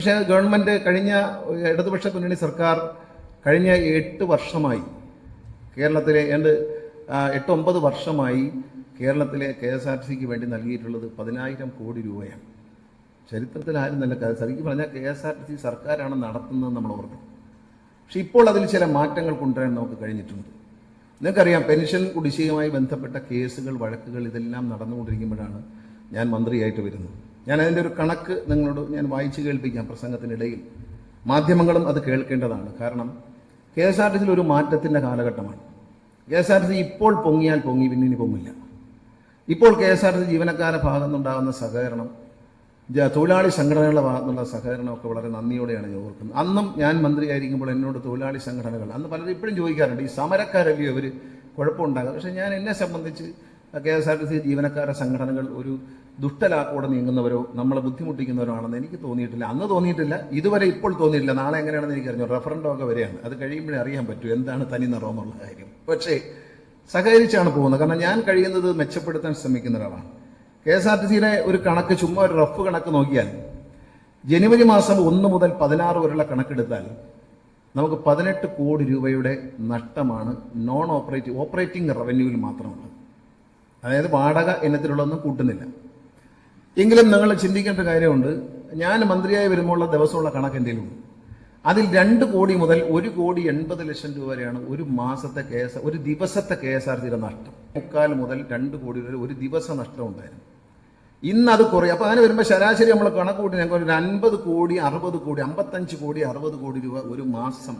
പക്ഷേ ഗവൺമെൻറ് കഴിഞ്ഞ ഇടതുപക്ഷ മുന്നണി സർക്കാർ കഴിഞ്ഞ 8 വർഷമായി കേരളത്തിലെ 8-9 വർഷമായി കേരളത്തിലെ KSRTCക്ക് വേണ്ടി നൽകിയിട്ടുള്ളത് 10,000 കോടി രൂപയാണ്. ചരിത്രത്തിൽ ആരും നല്ല ശരിക്കും പറഞ്ഞാൽ KSRTC സർക്കാരാണ് നടത്തുന്നത് നമ്മൾ ഓർക്കും. പക്ഷെ ഇപ്പോൾ അതിൽ ചില മാറ്റങ്ങൾ കൊണ്ടുവരാൻ നമുക്ക് കഴിഞ്ഞിട്ടുണ്ട്. നിങ്ങൾക്കറിയാം, പെൻഷൻ കുടിശ്ശികയുമായി ബന്ധപ്പെട്ട കേസുകൾ, വഴക്കുകൾ ഇതെല്ലാം നടന്നുകൊണ്ടിരിക്കുമ്പോഴാണ് ഞാൻ മന്ത്രിയായിട്ട് വരുന്നത്. ഞാൻ അതിൻ്റെ ഒരു കണക്ക് നിങ്ങളോട് ഞാൻ വായിച്ച് കേൾപ്പിക്കാം പ്രസംഗത്തിനിടയിൽ. മാധ്യമങ്ങളും അത് കേൾക്കേണ്ടതാണ്. കാരണം KSRTCയിൽ ഒരു മാറ്റത്തിൻ്റെ കാലഘട്ടമാണ്. KSRTC ഇപ്പോൾ പൊങ്ങിയാൽ പൊങ്ങി, പിന്നെ ഇനി പൊങ്ങില്ല. ഇപ്പോൾ KSRTC ജീവനക്കാരുടെ ഭാഗത്തു നിന്നുണ്ടാകുന്ന സഹകരണം, തൊഴിലാളി സംഘടനകളുടെ ഭാഗത്തുനിന്നുള്ള സഹകരണമൊക്കെ വളരെ നന്ദിയോടെയാണ് ഞാൻ ഓർക്കുന്നത്. അന്നും ഞാൻ മന്ത്രിയായിരിക്കുമ്പോൾ എന്നോട് തൊഴിലാളി സംഘടനകൾ, അന്ന് പലരും ഇപ്പോഴും ചോദിക്കാറുണ്ട്, ഈ സമരക്കാരല്ലയോ അവർ കുഴപ്പമുണ്ടാകും. പക്ഷേ എന്നെ സംബന്ധിച്ച് KSRTC ജീവനക്കാരുടെ സംഘടനകൾ ഒരു ദുഷ്ടലാക്കോടെ നീങ്ങുന്നവരോ നമ്മളെ ബുദ്ധിമുട്ടിക്കുന്നവരോ ആണെന്ന് എനിക്ക് തോന്നിയിട്ടില്ല. അന്ന് തോന്നിയിട്ടില്ല, ഇതുവരെ ഇപ്പോൾ തോന്നിയിട്ടില്ല. നാളെ എങ്ങനെയാണെന്ന് എനിക്കറിഞ്ഞു. റഫറൻഡമൊക്കെ വരെയാണ്, അത് കഴിയുമ്പോഴേ അറിയാൻ പറ്റൂ എന്താണ് തനി നിറം എന്നുള്ള കാര്യം. പക്ഷേ സഹകരിച്ചാണ് പോകുന്നത്. കാരണം ഞാൻ കഴിയുന്നത് മെച്ചപ്പെടുത്താൻ ശ്രമിക്കുന്ന ഒരാളാണ്. KSRTCയുടെ ഒരു കണക്ക്, ചുമ്മാ ഒരു റഫ് കണക്ക് നോക്കിയാൽ ജനുവരി മാസം 1 മുതൽ 16 വരെയുള്ള കണക്കെടുത്താൽ നമുക്ക് 18 കോടി രൂപയുടെ നഷ്ടമാണ് ഓപ്പറേറ്റിംഗ് റവന്യൂവിൽ മാത്രമുള്ളത്. അതായത് വാടക ഇനത്തിലുള്ളതൊന്നും കൂട്ടുന്നില്ല. എങ്കിലും നിങ്ങൾ ചിന്തിക്കേണ്ട കാര്യമുണ്ട്. ഞാൻ മന്ത്രിയായി വരുമ്പോഴുള്ള ദിവസമുള്ള കണക്ക് എന്തെങ്കിലും ഉണ്ട്. അതിൽ 2 കോടി മുതൽ 1,80,00,000 രൂപ വരെയാണ് ഒരു ദിവസത്തെ KSRTCയുടെ നഷ്ടം. 3.25 മുതൽ 2 കോടി വരെ ഒരു ദിവസ നഷ്ടം ഉണ്ടായിരുന്നു. ഇന്ന് അത് കുറയും. അപ്പോൾ അങ്ങനെ വരുമ്പോൾ ശരാശരി നമ്മൾ കണക്ക് കൂട്ടി ഞങ്ങൾക്ക് ഒരു 50 കോടി 60 കോടി 55 കോടി 60 കോടി രൂപ ഒരു മാസം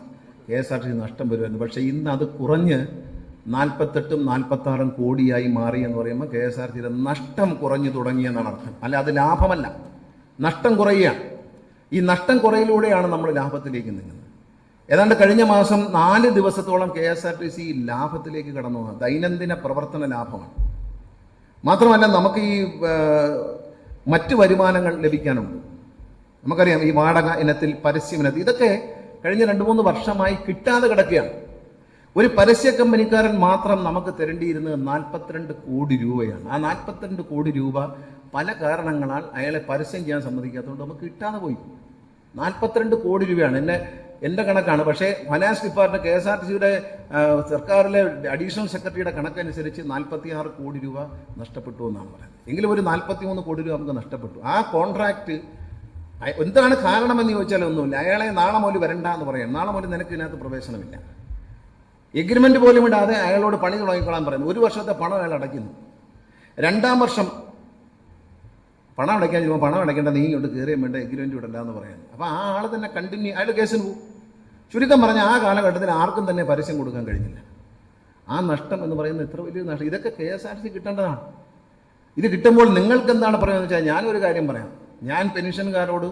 KSRTC നഷ്ടം വരുമായിരുന്നു. പക്ഷേ ഇന്ന് അത് കുറഞ്ഞ് 48-46 കോടിയായി മാറി എന്ന് പറയുമ്പോൾ KSRTCയുടെ നഷ്ടം കുറഞ്ഞു തുടങ്ങിയെന്നാണ് അർത്ഥം. അല്ല, അത് ലാഭമല്ല, നഷ്ടം കുറയുകയാണ്. ഈ നഷ്ടം കുറയിലൂടെയാണ് നമ്മൾ ലാഭത്തിലേക്ക് നീങ്ങുന്നത്. ഏതാണ്ട് കഴിഞ്ഞ മാസം 4 ദിവസത്തോളം KSRTC ലാഭത്തിലേക്ക് കടന്നു വന്നത് ദൈനംദിന പ്രവർത്തന ലാഭമാണ്. മാത്രമല്ല, നമുക്ക് ഈ മറ്റ് വരുമാനങ്ങൾ ലഭിക്കാനുണ്ട്. നമുക്കറിയാം, ഈ വാടക ഇനത്തിൽ, പരസ്യം ഇനത്തിൽ, ഇതൊക്കെ കഴിഞ്ഞ 2-3 വർഷമായി കിട്ടാതെ കിടക്കുകയാണ്. ഒരു പരസ്യ കമ്പനിക്കാരൻ മാത്രം നമുക്ക് തരേണ്ടിയിരുന്നത് 42 കോടി രൂപയാണ്. ആ 42 കോടി രൂപ പല കാരണങ്ങളാൽ അയാളെ പരസ്യം ചെയ്യാൻ സമ്മതിക്കാത്തതുകൊണ്ട് നമുക്ക് കിട്ടാതെ പോയി. 42 കോടി രൂപയാണ് എൻ്റെ കണക്കാണ്. പക്ഷേ ഫൈനാൻസ് ഡിപ്പാർട്ട്മെന്റ് KSRTCയുടെ സർക്കാരിലെ അഡീഷണൽ സെക്രട്ടറിയുടെ കണക്കനുസരിച്ച് 46 കോടി രൂപ നഷ്ടപ്പെട്ടു എന്നാണ് പറയുന്നത്. എങ്കിലും ഒരു 43 കോടി രൂപ നമുക്ക് നഷ്ടപ്പെട്ടു. ആ കോൺട്രാക്ട് എന്താണ് കാരണമെന്ന് ചോദിച്ചാൽ ഒന്നുമില്ല. അയാളെ നാളെ മുതൽ വരണ്ട എന്ന് പറയാം. നാളെ മുതൽ നിനക്ക് ഇതിനകത്ത് പ്രവേശനമില്ല. എഗ്രിമെന്റ് പോലും ഇടാതെ അയാളോട് പണി തുടങ്ങിക്കൊള്ളാൻ പറയുന്നു. 1 വർഷത്തെ പണം അയാൾ അടയ്ക്കുന്നു. 2-ാം വർഷം പണം അടയ്ക്കാൻ ചെയ്യുമ്പോൾ പണം അടയ്ക്കേണ്ട, നീ ഇങ്ങോട്ട് കയറിയും വേണ്ട, എഗ്രിമെന്റ് ഇടല്ല എന്ന് പറയുന്നു. അപ്പോൾ ആ ആൾ തന്നെ കണ്ടിന്യൂ, അയാൾ കേസിന് പോകും. ചുരുക്കം പറഞ്ഞാൽ ആ കാലഘട്ടത്തിൽ ആർക്കും തന്നെ പരസ്യം കൊടുക്കാൻ കഴിഞ്ഞില്ല. ആ നഷ്ടം എന്ന് പറയുന്നത് എത്ര വലിയ നഷ്ടം. ഇതൊക്കെ KSRTC കിട്ടേണ്ടതാണ്. ഇത് കിട്ടുമ്പോൾ നിങ്ങൾക്ക് എന്താണ് പറയുന്നത് വെച്ചാൽ, ഞാനൊരു കാര്യം പറയാം. ഞാൻ പെൻഷൻകാരോട്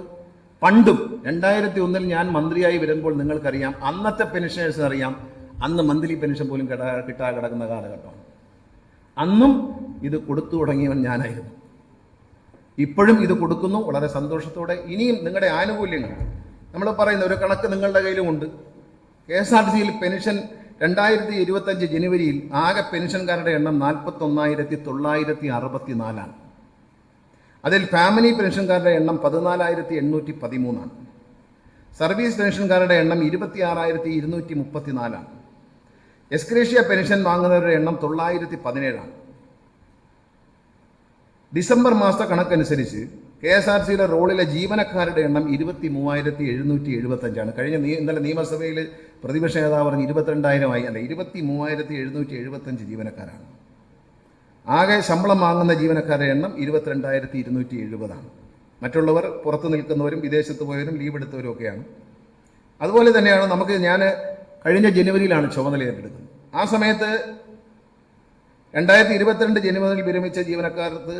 പണ്ടും 2001 ഞാൻ മന്ത്രിയായി വരുമ്പോൾ നിങ്ങൾക്കറിയാം, അന്നത്തെ പെൻഷനേഴ്സിന് അറിയാം, അന്ന് മന്ത്ലി പെൻഷൻ പോലും കിട്ടാതെ കിടക്കുന്ന കാലഘട്ടമാണ്. അന്നും ഇത് കൊടുത്തു തുടങ്ങിയവൻ ഞാനായിരുന്നു. ഇപ്പോഴും ഇത് കൊടുക്കുന്നു വളരെ സന്തോഷത്തോടെ. ഇനിയും നിങ്ങളുടെ ആനുകൂല്യങ്ങൾ നമ്മൾ പറയുന്ന ഒരു കണക്ക് നിങ്ങളുടെ കയ്യിലുമുണ്ട്. KSRTCയിൽ പെൻഷൻ 2025 ജനുവരിയിൽ ആകെ പെൻഷൻകാരുടെ എണ്ണം 41,964. അതിൽ ഫാമിലി പെൻഷൻകാരുടെ എണ്ണം 14,813. സർവീസ് പെൻഷൻകാരുടെ എണ്ണം 26,234. എക്സ്ഗ്രേഷ്യ പെൻഷൻ വാങ്ങുന്നവരുടെ എണ്ണം 917. ഡിസംബർ മാസത്തെ കണക്കനുസരിച്ച് KSRTCയുടെ റോളിലെ ജീവനക്കാരുടെ എണ്ണം 23,775. ഇന്നലെ നിയമസഭയിൽ പ്രതിപക്ഷ നേതാവ് പറഞ്ഞ് 22,000 ആയി. അല്ല, 23,775 ജീവനക്കാരാണ്. ആകെ ശമ്പളം വാങ്ങുന്ന ജീവനക്കാരുടെ എണ്ണം 22,270. മറ്റുള്ളവർ പുറത്തു നിൽക്കുന്നവരും വിദേശത്ത് പോയവരും ലീവ് എടുത്തവരും ഒക്കെയാണ്. അതുപോലെ തന്നെയാണ് ഞാൻ കഴിഞ്ഞ ജനുവരിയിലാണ് ചുമതല ഏറ്റെടുക്കുന്നത്. ആ സമയത്ത് 2022 ജനുവരിയിൽ വിരമിച്ച ജീവനക്കാർക്ക്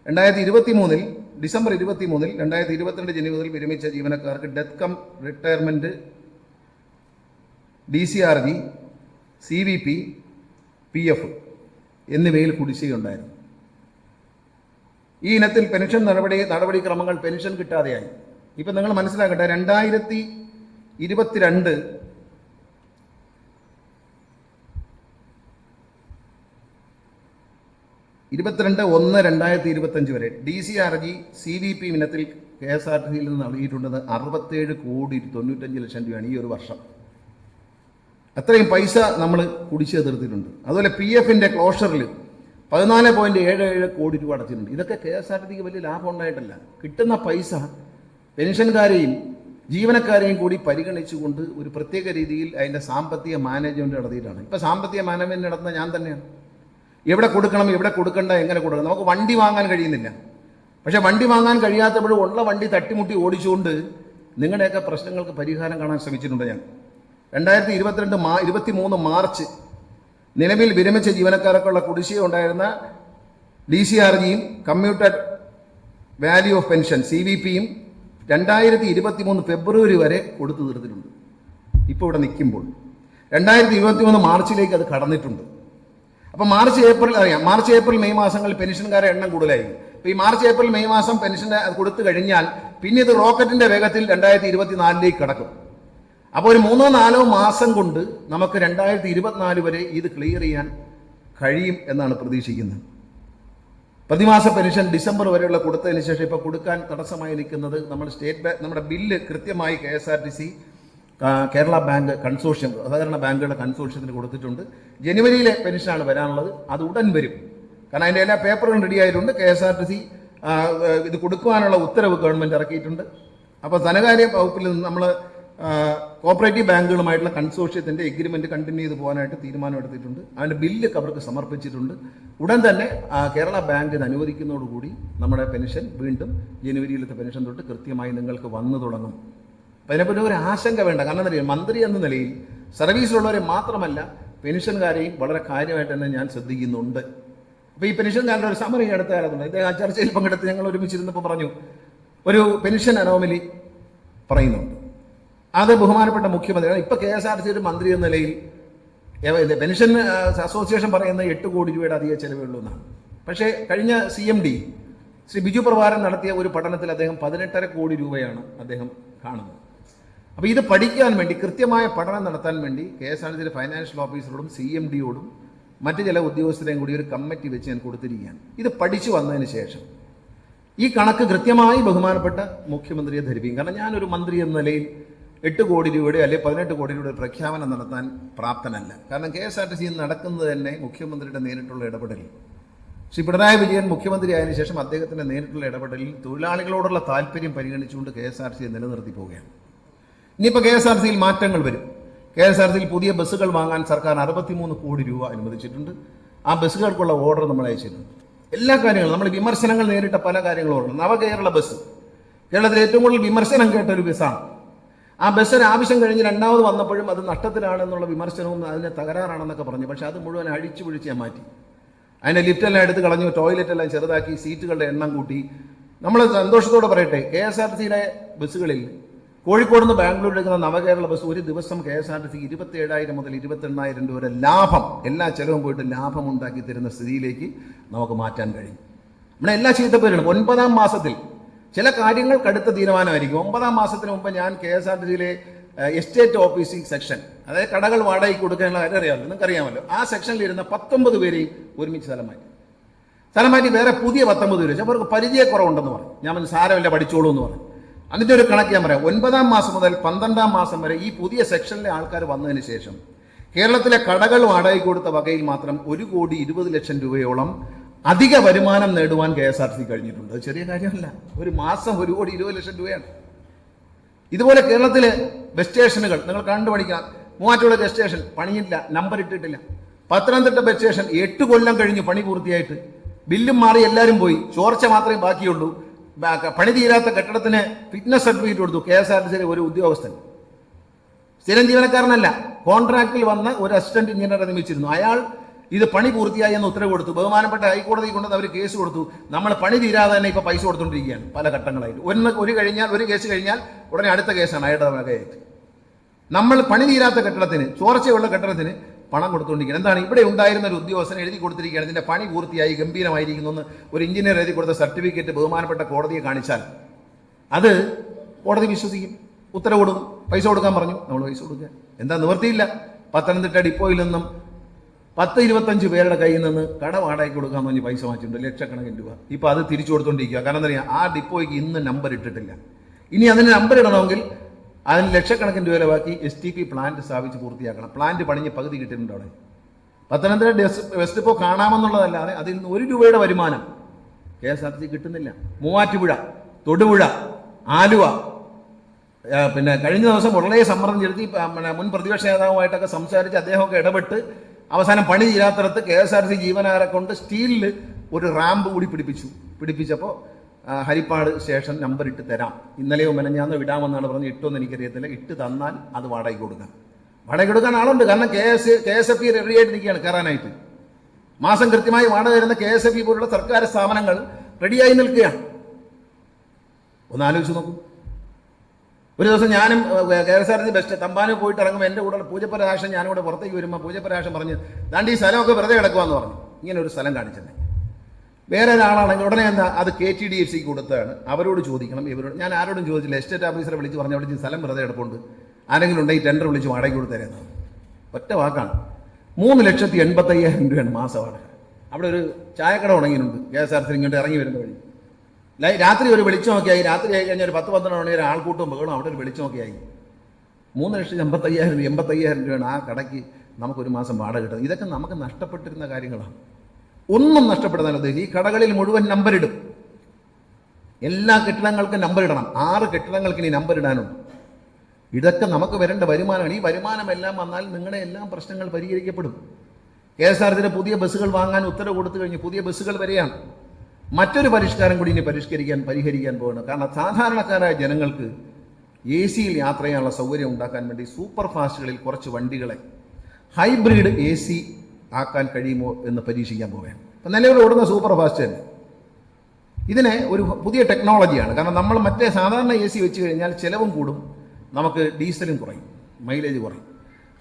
2023 ഡിസംബർ 23 2022 ജനുവരിയിൽ വിരമിച്ച ജീവനക്കാർക്ക് death come retirement, DCRG, CVP, PF എന്നിവയിൽ കുടിശ്ശികയുണ്ടായിരുന്നു. ഈ ഇനത്തിൽ പെൻഷൻ നടപടിക്രമങ്ങൾ പെൻഷൻ കിട്ടാതെയായി. ഇപ്പം നിങ്ങൾ മനസ്സിലാക്കട്ടെ, 2022 ഈ 22/1/2025 വരെ DCRG CVP ഇനത്തിൽ KSRTCയിൽ നിന്ന് നൽകിയിട്ടുള്ളത് 67,95,00,000 രൂപയാണ് ഈ ഒരു വർഷം. അത്രയും പൈസ നമ്മൾ കുടിശ്ശിക തീർത്തിട്ടുണ്ട്. അതുപോലെ PF-ന്റെ ക്ലോഷറിൽ 14.77 കോടി രൂപ അടച്ചിട്ടുണ്ട്. ഇതൊക്കെ KSRTCക്ക് വലിയ ലാഭം ഉണ്ടായിട്ടല്ല, കിട്ടുന്ന പൈസ പെൻഷൻകാരെയും ജീവനക്കാരെയും കൂടി പരിഗണിച്ചുകൊണ്ട് ഒരു പ്രത്യേക രീതിയിൽ അതിൻ്റെ സാമ്പത്തിക മാനേജ്മെൻറ്റ് നടത്തിയിട്ടാണ്. ഇപ്പോൾ സാമ്പത്തിക മാനേജ്മെൻറ്റ് നടത്തുന്ന ഞാൻ തന്നെയാണ്. എവിടെ കൊടുക്കണം, എവിടെ കൊടുക്കണ്ട, എങ്ങനെ കൊടുക്കണം. നമുക്ക് വണ്ടി വാങ്ങാൻ കഴിയുന്നില്ല. പക്ഷേ വണ്ടി വാങ്ങാൻ കഴിയാത്തപ്പോഴും ഉള്ള വണ്ടി തട്ടിമുട്ടി ഓടിച്ചുകൊണ്ട് നിങ്ങളുടെയൊക്കെ പ്രശ്നങ്ങൾക്ക് പരിഹാരം കാണാൻ ശ്രമിച്ചിട്ടുണ്ട് ഞാൻ. 2023 മാർച്ച് നിലവിൽ വിരമിച്ച ജീവനക്കാർക്കുള്ള കുടിശ്ശിക ഉണ്ടായിരുന്ന DCRGയും കമ്മ്യൂട്ടഡ് വാല്യൂ ഓഫ് പെൻഷൻ CVPയും 2023 ഫെബ്രുവരി വരെ കൊടുത്തു തീർത്തിട്ടുണ്ട്. ഇപ്പോൾ ഇവിടെ നിൽക്കുമ്പോൾ 2023 മാർച്ചിലേക്ക് അത് കടന്നിട്ടുണ്ട്. അപ്പോൾ മാർച്ച് ഏപ്രിൽ മെയ് മാസങ്ങളിൽ പെൻഷൻകാരെ എണ്ണം കൂടുതലായി. അപ്പോൾ ഈ മാർച്ച് ഏപ്രിൽ മെയ് മാസം പെൻഷൻ കൊടുത്തു കഴിഞ്ഞാൽ പിന്നെ ഇത് റോക്കറ്റിന്റെ വേഗത്തിൽ 2024 കടക്കും. അപ്പോൾ ഒരു 3-4 മാസം കൊണ്ട് നമുക്ക് 2024 വരെ ഇത് ക്ലിയർ ചെയ്യാൻ കഴിയും എന്നാണ് പ്രതീക്ഷിക്കുന്നത്. പ്രതിമാസ പെൻഷൻ ഡിസംബർ വരെയുള്ള കൊടുത്തതിന് ശേഷം ഇപ്പോൾ കൊടുക്കാൻ തടസ്സമായി നിൽക്കുന്നത് നമ്മുടെ ബില്ല് കൃത്യമായി KSRTC കേരള ബാങ്ക് കൺസോർഷ്യം, സഹകരണ ബാങ്കുകളുടെ കൺസോർഷ്യത്തിന് കൊടുത്തിട്ടുണ്ട്. ജനുവരിയിലെ പെൻഷനാണ് വരാനുള്ളത്. അത് ഉടൻ വരും. കാരണം അതിൻ്റെ എല്ലാ പേപ്പറുകളും റെഡി ആയിട്ടുണ്ട്. KSRTC ഇത് കൊടുക്കുവാനുള്ള ഉത്തരവ് ഗവൺമെൻറ് ഇറക്കിയിട്ടുണ്ട്. അപ്പോൾ ധനകാര്യ വകുപ്പിൽ നിന്ന് നമ്മൾ കോപ്പറേറ്റീവ് ബാങ്കുകളുമായിട്ടുള്ള കൺസോർഷ്യത്തിൻ്റെ എഗ്രിമെൻറ്റ് കണ്ടിന്യൂ ചെയ്ത് പോകാനായിട്ട് തീരുമാനമെടുത്തിട്ടുണ്ട്. അതിൻ്റെ ബില്ല് അവർക്ക് സമർപ്പിച്ചിട്ടുണ്ട്. ഉടൻ തന്നെ കേരള ബാങ്കിന് അനുവദിക്കുന്നതോടുകൂടി നമ്മുടെ പെൻഷൻ വീണ്ടും ജനുവരിയിലത്തെ പെൻഷൻ തൊട്ട് കൃത്യമായി നിങ്ങൾക്ക് വന്നു തുടങ്ങും. അപ്പം അതിനെപ്പറ്റി ഒരു ആശങ്ക വേണ്ട. കാരണം എന്താ പറയുക, മന്ത്രി എന്ന നിലയിൽ സർവീസിലുള്ളവരെ മാത്രമല്ല പെൻഷൻകാരെയും വളരെ കാര്യമായിട്ട് തന്നെ ഞാൻ ശ്രദ്ധിക്കുന്നുണ്ട്. അപ്പോൾ ഈ പെൻഷൻകാരുടെ ഒരു സമരം അടുത്ത കാലത്തുണ്ട്. ഇദ്ദേഹം ആ ചർച്ചയിൽ പങ്കെടുത്ത് ഞങ്ങൾ ഒരുമിച്ചിരുന്നപ്പോൾ പറഞ്ഞു, ഒരു പെൻഷൻ അനോമലി പറയുന്നുണ്ട്. അത് ബഹുമാനപ്പെട്ട മുഖ്യമന്ത്രിയാണ്. ഇപ്പോൾ KSRTC ഒരു മന്ത്രി എന്ന നിലയിൽ പെൻഷൻ അസോസിയേഷൻ പറയുന്ന 8 കോടി രൂപയുടെ അധിക ചെലവുള്ളൂ എന്നാണ്. പക്ഷേ കഴിഞ്ഞ CMD ശ്രീ ബിജു പ്രഭാകരൻ നടത്തിയ ഒരു പഠനത്തിൽ അദ്ദേഹം 18.5 കോടി രൂപയാണ് അദ്ദേഹം കാണുന്നത്. അപ്പോൾ ഇത് പഠിക്കാൻ വേണ്ടി, കൃത്യമായ പഠനം നടത്താൻ വേണ്ടി KSRTCയിലെ ഫൈനാൻഷ്യൽ ഓഫീസറോടും CMDയോടും മറ്റ് ചില ഉദ്യോഗസ്ഥരെയും കൂടി ഒരു കമ്മിറ്റി വെച്ച് ഞാൻ കൊടുത്തിരിക്കുകയാണ്. ഇത് പഠിച്ചു വന്നതിന് ശേഷം ഈ കണക്ക് കൃത്യമായി ബഹുമാനപ്പെട്ട മുഖ്യമന്ത്രിയെ ധരിപ്പിക്കും. കാരണം ഞാനൊരു മന്ത്രി എന്ന നിലയിൽ 8 കോടി രൂപയുടെ അല്ലെങ്കിൽ 18 കോടി രൂപയുടെ പ്രഖ്യാപനം നടത്താൻ പ്രാപ്തനല്ല. കാരണം KSRTC നടക്കുന്നത് തന്നെ മുഖ്യമന്ത്രിയുടെ നേരിട്ടുള്ള ഇടപെടലിൽ. ശ്രീ പിണറായി വിജയൻ മുഖ്യമന്ത്രി ആയതിനു ശേഷം അദ്ദേഹത്തിൻ്റെ നേരിട്ടുള്ള ഇടപെടലിൽ തൊഴിലാളികളോടുള്ള താല്പര്യം പരിഗണിച്ചുകൊണ്ട് KSRTC നിലനിർത്തി പോവുകയാണ്. ഇനിയിപ്പോൾ KSRTCയിൽ മാറ്റങ്ങൾ വരും. KSRTCയിൽ പുതിയ ബസ്സുകൾ വാങ്ങാൻ സർക്കാർ 63 കോടി രൂപ അനുവദിച്ചിട്ടുണ്ട്. ആ ബസ്സുകൾക്കുള്ള ഓർഡർ നമ്മൾ അയച്ചിട്ടുണ്ട്. എല്ലാ കാര്യങ്ങളും നമ്മൾ വിമർശനങ്ങൾ നേരിട്ട പല കാര്യങ്ങളും ഓർക്കണം. നവകേരള ബസ് കേരളത്തിൽ ഏറ്റവും കൂടുതൽ വിമർശനം കേട്ട ഒരു ബസ്സാണ്. ആ ബസ്സിന് ആവശ്യം കഴിഞ്ഞ് രണ്ടാമത് വന്നപ്പോഴും അത് നഷ്ടത്തിലാണെന്നുള്ള വിമർശനവും അതിന് തകരാറാണെന്നൊക്കെ പറഞ്ഞു. പക്ഷേ അത് മുഴുവൻ അഴിച്ചു പിടിച്ച് ഞാൻ മാറ്റി. അതിൻ്റെ ലിഫ്റ്റെല്ലാം എടുത്ത് കളഞ്ഞു, ടോയ്ലറ്റെല്ലാം ചെറുതാക്കി, സീറ്റുകളുടെ എണ്ണം കൂട്ടി. നമ്മൾ സന്തോഷത്തോടെ പറയട്ടെ, KSRTCയിലെ ബസ്സുകളിൽ കോഴിക്കോട് നിന്ന് ബാംഗ്ലൂർ എടുക്കുന്ന നവകേരള ബസ് ഒരു ദിവസം KSRTC 27,000 മുതൽ 28,000 രൂപ വരെ ലാഭം, എല്ലാ ചെലവും പോയിട്ട് ലാഭം ഉണ്ടാക്കി തരുന്ന സ്ഥിതിയിലേക്ക് നമുക്ക് മാറ്റാൻ കഴിയും. നമ്മുടെ എല്ലാ ചീത്തപ്പേരുകളും 9ാം മാസത്തിൽ ചില കാര്യങ്ങൾ കടുത്ത തീരുമാനമായിരിക്കും. 9ാം മാസത്തിന് മുമ്പ് ഞാൻ KSRTCയിലെ എസ്റ്റേറ്റ് ഓഫീസിംഗ് സെക്ഷൻ, അതായത് കടകൾ വാടകയ്ക്ക് കൊടുക്കാനുള്ള കാര്യം അറിയാമല്ലോ, നിങ്ങൾക്കറിയാമല്ലോ. ആ സെക്ഷനിലിരുന്ന 19 പേരെയും ഒരുമിച്ച് സ്ഥലം മാറ്റി വേറെ പുതിയ 19 പേര്. അവർക്ക് പരിചയക്കുറവുണ്ടെന്ന് പറഞ്ഞു. ഞാൻ സാരമില്ല, പഠിച്ചോളൂ എന്ന് പറഞ്ഞു. അതിൻ്റെ ഒരു കണക്ക് ഞാൻ പറയാം. 9ാം മാസം മുതൽ 12ാം മാസം വരെ ഈ പുതിയ സെക്ഷനിലെ ആൾക്കാർ വന്നതിന് ശേഷം കേരളത്തിലെ കടകൾ വാടകയ്ക്ക് കൊടുത്ത വകയിൽ മാത്രം 1,20,00,000 രൂപയോളം അധിക വരുമാനം നേടുവാൻ KSRTC കഴിഞ്ഞിട്ടുണ്ട്. അത് ചെറിയ കാര്യമല്ല. ഒരു മാസം 1,20,00,000 രൂപയാണ്. ഇതുപോലെ കേരളത്തിലെ ബസ് സ്റ്റേഷനുകൾ നിങ്ങൾ കണ്ടുപഠിക്കാം. മൂവാറ്റുപുഴ ബസ് സ്റ്റേഷൻ പണിയില്ല, നമ്പർ ഇട്ടിട്ടില്ല. പത്തനംതിട്ട ബസ് സ്റ്റേഷൻ 8 കൊല്ലം കഴിഞ്ഞ് പണി പൂർത്തിയായിട്ട് ബില്ലും മാറി എല്ലാവരും പോയി, ചോർച്ച മാത്രമേ ബാക്കിയുള്ളൂ. പണി തീരാത്ത കെട്ടിടത്തിന് ഫിറ്റ്നസ് സർട്ടിഫിക്കറ്റ് കൊടുത്തു KSRTCയിലെ ഒരു ഉദ്യോഗസ്ഥൻ. സ്ഥിരം ജീവനക്കാരനല്ല, കോൺട്രാക്റ്റിൽ വന്ന ഒരു അസിസ്റ്റന്റ് എഞ്ചിനീയറെ നിയമിച്ചിരുന്നു. അയാൾ ഇത് പണി പൂർത്തിയായി എന്ന് ഉത്തരവ് കൊടുത്തു. ബഹുമാനപ്പെട്ട ഹൈക്കോടതി കൊണ്ടുവന്ന് അവർ കേസ് കൊടുത്തു. നമ്മൾ പണി തീരാതെ തന്നെ ഇപ്പോൾ പൈസ കൊടുത്തുകൊണ്ടിരിക്കുകയാണ് പല ഘട്ടങ്ങളായിട്ട്. ഒരു കേസ് കഴിഞ്ഞാൽ ഉടനെ അടുത്ത കേസാണ് അയാളുടെ വകയായിട്ട്. നമ്മൾ പണി തീരാത്ത കെട്ടിടത്തിന്, ചോർച്ചയുള്ള കെട്ടിടത്തിന് പണം കൊടുത്തുകൊണ്ടിരിക്കുകയാണ്. എന്താണ് ഇവിടെ ഉണ്ടായിരുന്ന ഒരു ഉദ്യോഗസ്ഥൻ എഴുതി കൊടുത്തിരിക്കുകയാണ്, ഇതിൻ്റെ പണി പൂർത്തിയായി ഗംഭീരമായിരിക്കുന്നു എന്ന് ഒരു എഞ്ചിനീയർ എഴുതി കൊടുത്ത സർട്ടിഫിക്കറ്റ് ബഹുമാനപ്പെട്ട കോടതിയെ കാണിച്ചാൽ അത് കോടതി വിശ്വസിക്കും, ഉത്തരവ് കൊടുക്കും, പൈസ കൊടുക്കാൻ പറഞ്ഞു. നമ്മൾ പൈസ കൊടുക്കുക. എന്താ നിവൃത്തിയില്ല. പത്തനംതിട്ട ഡിപ്പോയിൽ നിന്നും 10-25 പേരുടെ കയ്യിൽ നിന്ന് കട വാടകയ്ക്ക് കൊടുക്കാമെന്ന് പറഞ്ഞ് പൈസ വാങ്ങിച്ചിട്ടുണ്ട്, ലക്ഷക്കണക്കിന് രൂപ. ഇപ്പോൾ അത് തിരിച്ചു കൊടുത്തോണ്ടിരിക്കുക. കാരണം എന്താ പറയുക, ആ ഡിപ്പോയ്ക്ക് ഇന്ന് നമ്പർ ഇട്ടിട്ടില്ല. ഇനി അതിന് നമ്പർ ഇടണമെങ്കിൽ അതിന് ലക്ഷക്കണക്കിന് രൂപ ബാക്കി STP പ്ലാന്റ് സ്ഥാപിച്ച് പൂർത്തിയാക്കണം. പ്ലാന്റ് പണിഞ്ഞ് പകുതി കിട്ടിയിട്ടുണ്ട് അവിടെ. പത്തനംതിട്ട വെസ്റ്റ് ഡിപ്പോ കാണാമെന്നുള്ളതല്ലാതെ അതിൽ നിന്ന് 1 രൂപയുടെ വരുമാനം KSRTC കിട്ടുന്നില്ല. മൂവാറ്റുപുഴ, തൊടുപുഴ, ആലുവ, പിന്നെ കഴിഞ്ഞ ദിവസം വളരെ സമ്മർദ്ദം ചെലുത്തി മുൻ പ്രതിപക്ഷ നേതാവുമായിട്ടൊക്കെ സംസാരിച്ച് അദ്ദേഹമൊക്കെ ഇടപെട്ട് അവസാനം പണി തീരാത്തടത്ത് KSRTC ജീവനക്കാരെ കൊണ്ട് സ്റ്റീലിൽ ഒരു റാമ്പ് കൂടി പിടിപ്പിച്ചപ്പോൾ ഹരിപ്പാട് സ്റ്റേഷൻ നമ്പർ ഇട്ട് തരാം, ഇന്നലെയോ മെനഞ്ഞാന്നോ വിടാമെന്നാണ് പറഞ്ഞ്. ഇട്ടോന്ന് എനിക്കറിയത്തില്ല. ഇട്ട് തന്നാൽ അത് വാടകയ്ക്ക് കൊടുക്കാൻ ആളുണ്ട്. കാരണം KSFB റെഡിയായിട്ട് നിൽക്കുകയാണ് കയറാനായിട്ട്. മാസം കൃത്യമായി വാടക വരുന്ന KSFB പോലുള്ള സർക്കാർ സ്ഥാപനങ്ങൾ റെഡിയായി നിൽക്കുകയാണ്. ഒന്ന് ആലോചിച്ച് നോക്കൂ. ഒരു ദിവസം ഞാനും KSRTC ബെസ്റ്റ് തമ്പാനൂർ പോയിട്ട് ഇറങ്ങുമ്പോൾ എൻ്റെ കൂടെ പൂജപ്പരാശൻ ഞാനും കൂടെ പുറത്തേക്ക് വരുമ്പോൾ പൂജപ്പരാശൻ പറഞ്ഞ് ദാണ്ട് ഈ സ്ഥലമൊക്കെ വെറുതെ കിടക്കുവാന്ന് പറഞ്ഞു. ഇങ്ങനെ ഒരു സ്ഥലം കാണിച്ചെന്നെ. വേറെ ഒരാളാണെങ്കിൽ ഉടനെ എന്താ അത് KTDFC കൊടുത്താണ്, അവരോട് ചോദിക്കണം. ഇവരോട് ഞാൻ ആരോടും ചോദിച്ചില്ല. എസ്റ്റേറ്റ് ഓഫീസറെ വിളിച്ച് പറഞ്ഞു അവിടെ സ്ഥലം വെറുതെ കിടപ്പുണ്ട്, ആരെങ്കിലും ഉണ്ടെങ്കിൽ ടെൻഡർ വിളിച്ച് വാടകയ്ക്ക് കൊടുത്തരുന്നത്. ഒറ്റ വാക്കാണ്. 3,85,000 രൂപയാണ് മാസം വാടക. അവിടെ ഒരു ചായക്കട ഉണങ്ങിയിട്ടുണ്ട് KSRTC ഇങ്ങോട്ട് ഇറങ്ങി വരുന്ന വഴി. രാത്രി ഒരു വെളിച്ചമൊക്കെ ആയി. രാത്രി ആയി കഴിഞ്ഞാൽ ഒരു 10-12 മണി വരെ ആൾക്കൂട്ടും ബഹളം. അവിടെ ഒരു വെളിച്ചമൊക്കെ ആയി. 3,85,000 രൂപയാണ് ആ കടയ്ക്ക് നമുക്കൊരു മാസം വാടക കിട്ടുന്നത്. ഇതൊക്കെ നമുക്ക് നഷ്ടപ്പെട്ടിരുന്ന കാര്യങ്ങളാണ്. ഒന്നും നഷ്ടപ്പെടുന്നില്ല. ഈ കടകളിൽ മുഴുവൻ നമ്പറിടും. എല്ലാ കെട്ടിടങ്ങൾക്കും നമ്പർ ഇടണം. 6 കെട്ടിടങ്ങൾക്ക് ഇനി നമ്പർ ഇടാനുണ്ട്. ഇതൊക്കെ നമുക്ക് വരേണ്ട വരുമാനമാണ്. ഈ വരുമാനമെല്ലാം വന്നാൽ നിങ്ങളുടെ എല്ലാം പ്രശ്നങ്ങൾ പരിഹരിക്കപ്പെടും. KSRTCയുടെ പുതിയ ബസ്സുകൾ വാങ്ങാൻ ഉത്തരവ് കൊടുത്തു കഴിഞ്ഞു. പുതിയ ബസ്സുകൾ വരികയാണ്. മറ്റൊരു പരിഷ്കാരം കൂടി ഇനി പരിഹരിക്കാൻ പോകണം. കാരണം സാധാരണക്കാരായ ജനങ്ങൾക്ക് AC-യിൽ യാത്ര ചെയ്യാനുള്ള സൗകര്യം ഉണ്ടാക്കാൻ വേണ്ടി സൂപ്പർ ഫാസ്റ്റുകളിൽ കുറച്ച് വണ്ടികളെ ഹൈബ്രിഡ് AC ആക്കാൻ കഴിയുമോ എന്ന് പരീക്ഷിക്കാൻ പോവുകയാണ്. അപ്പം നിലവിൽ ഓടുന്ന സൂപ്പർ ഫാസ്റ്റ് തന്നെ ഇതിനെ ഒരു പുതിയ ടെക്നോളജിയാണ്. കാരണം നമ്മൾ മറ്റേ സാധാരണ AC വെച്ച് കഴിഞ്ഞാൽ ചിലവും കൂടും, നമുക്ക് ഡീസലും കുറയും, മൈലേജ് കുറയും.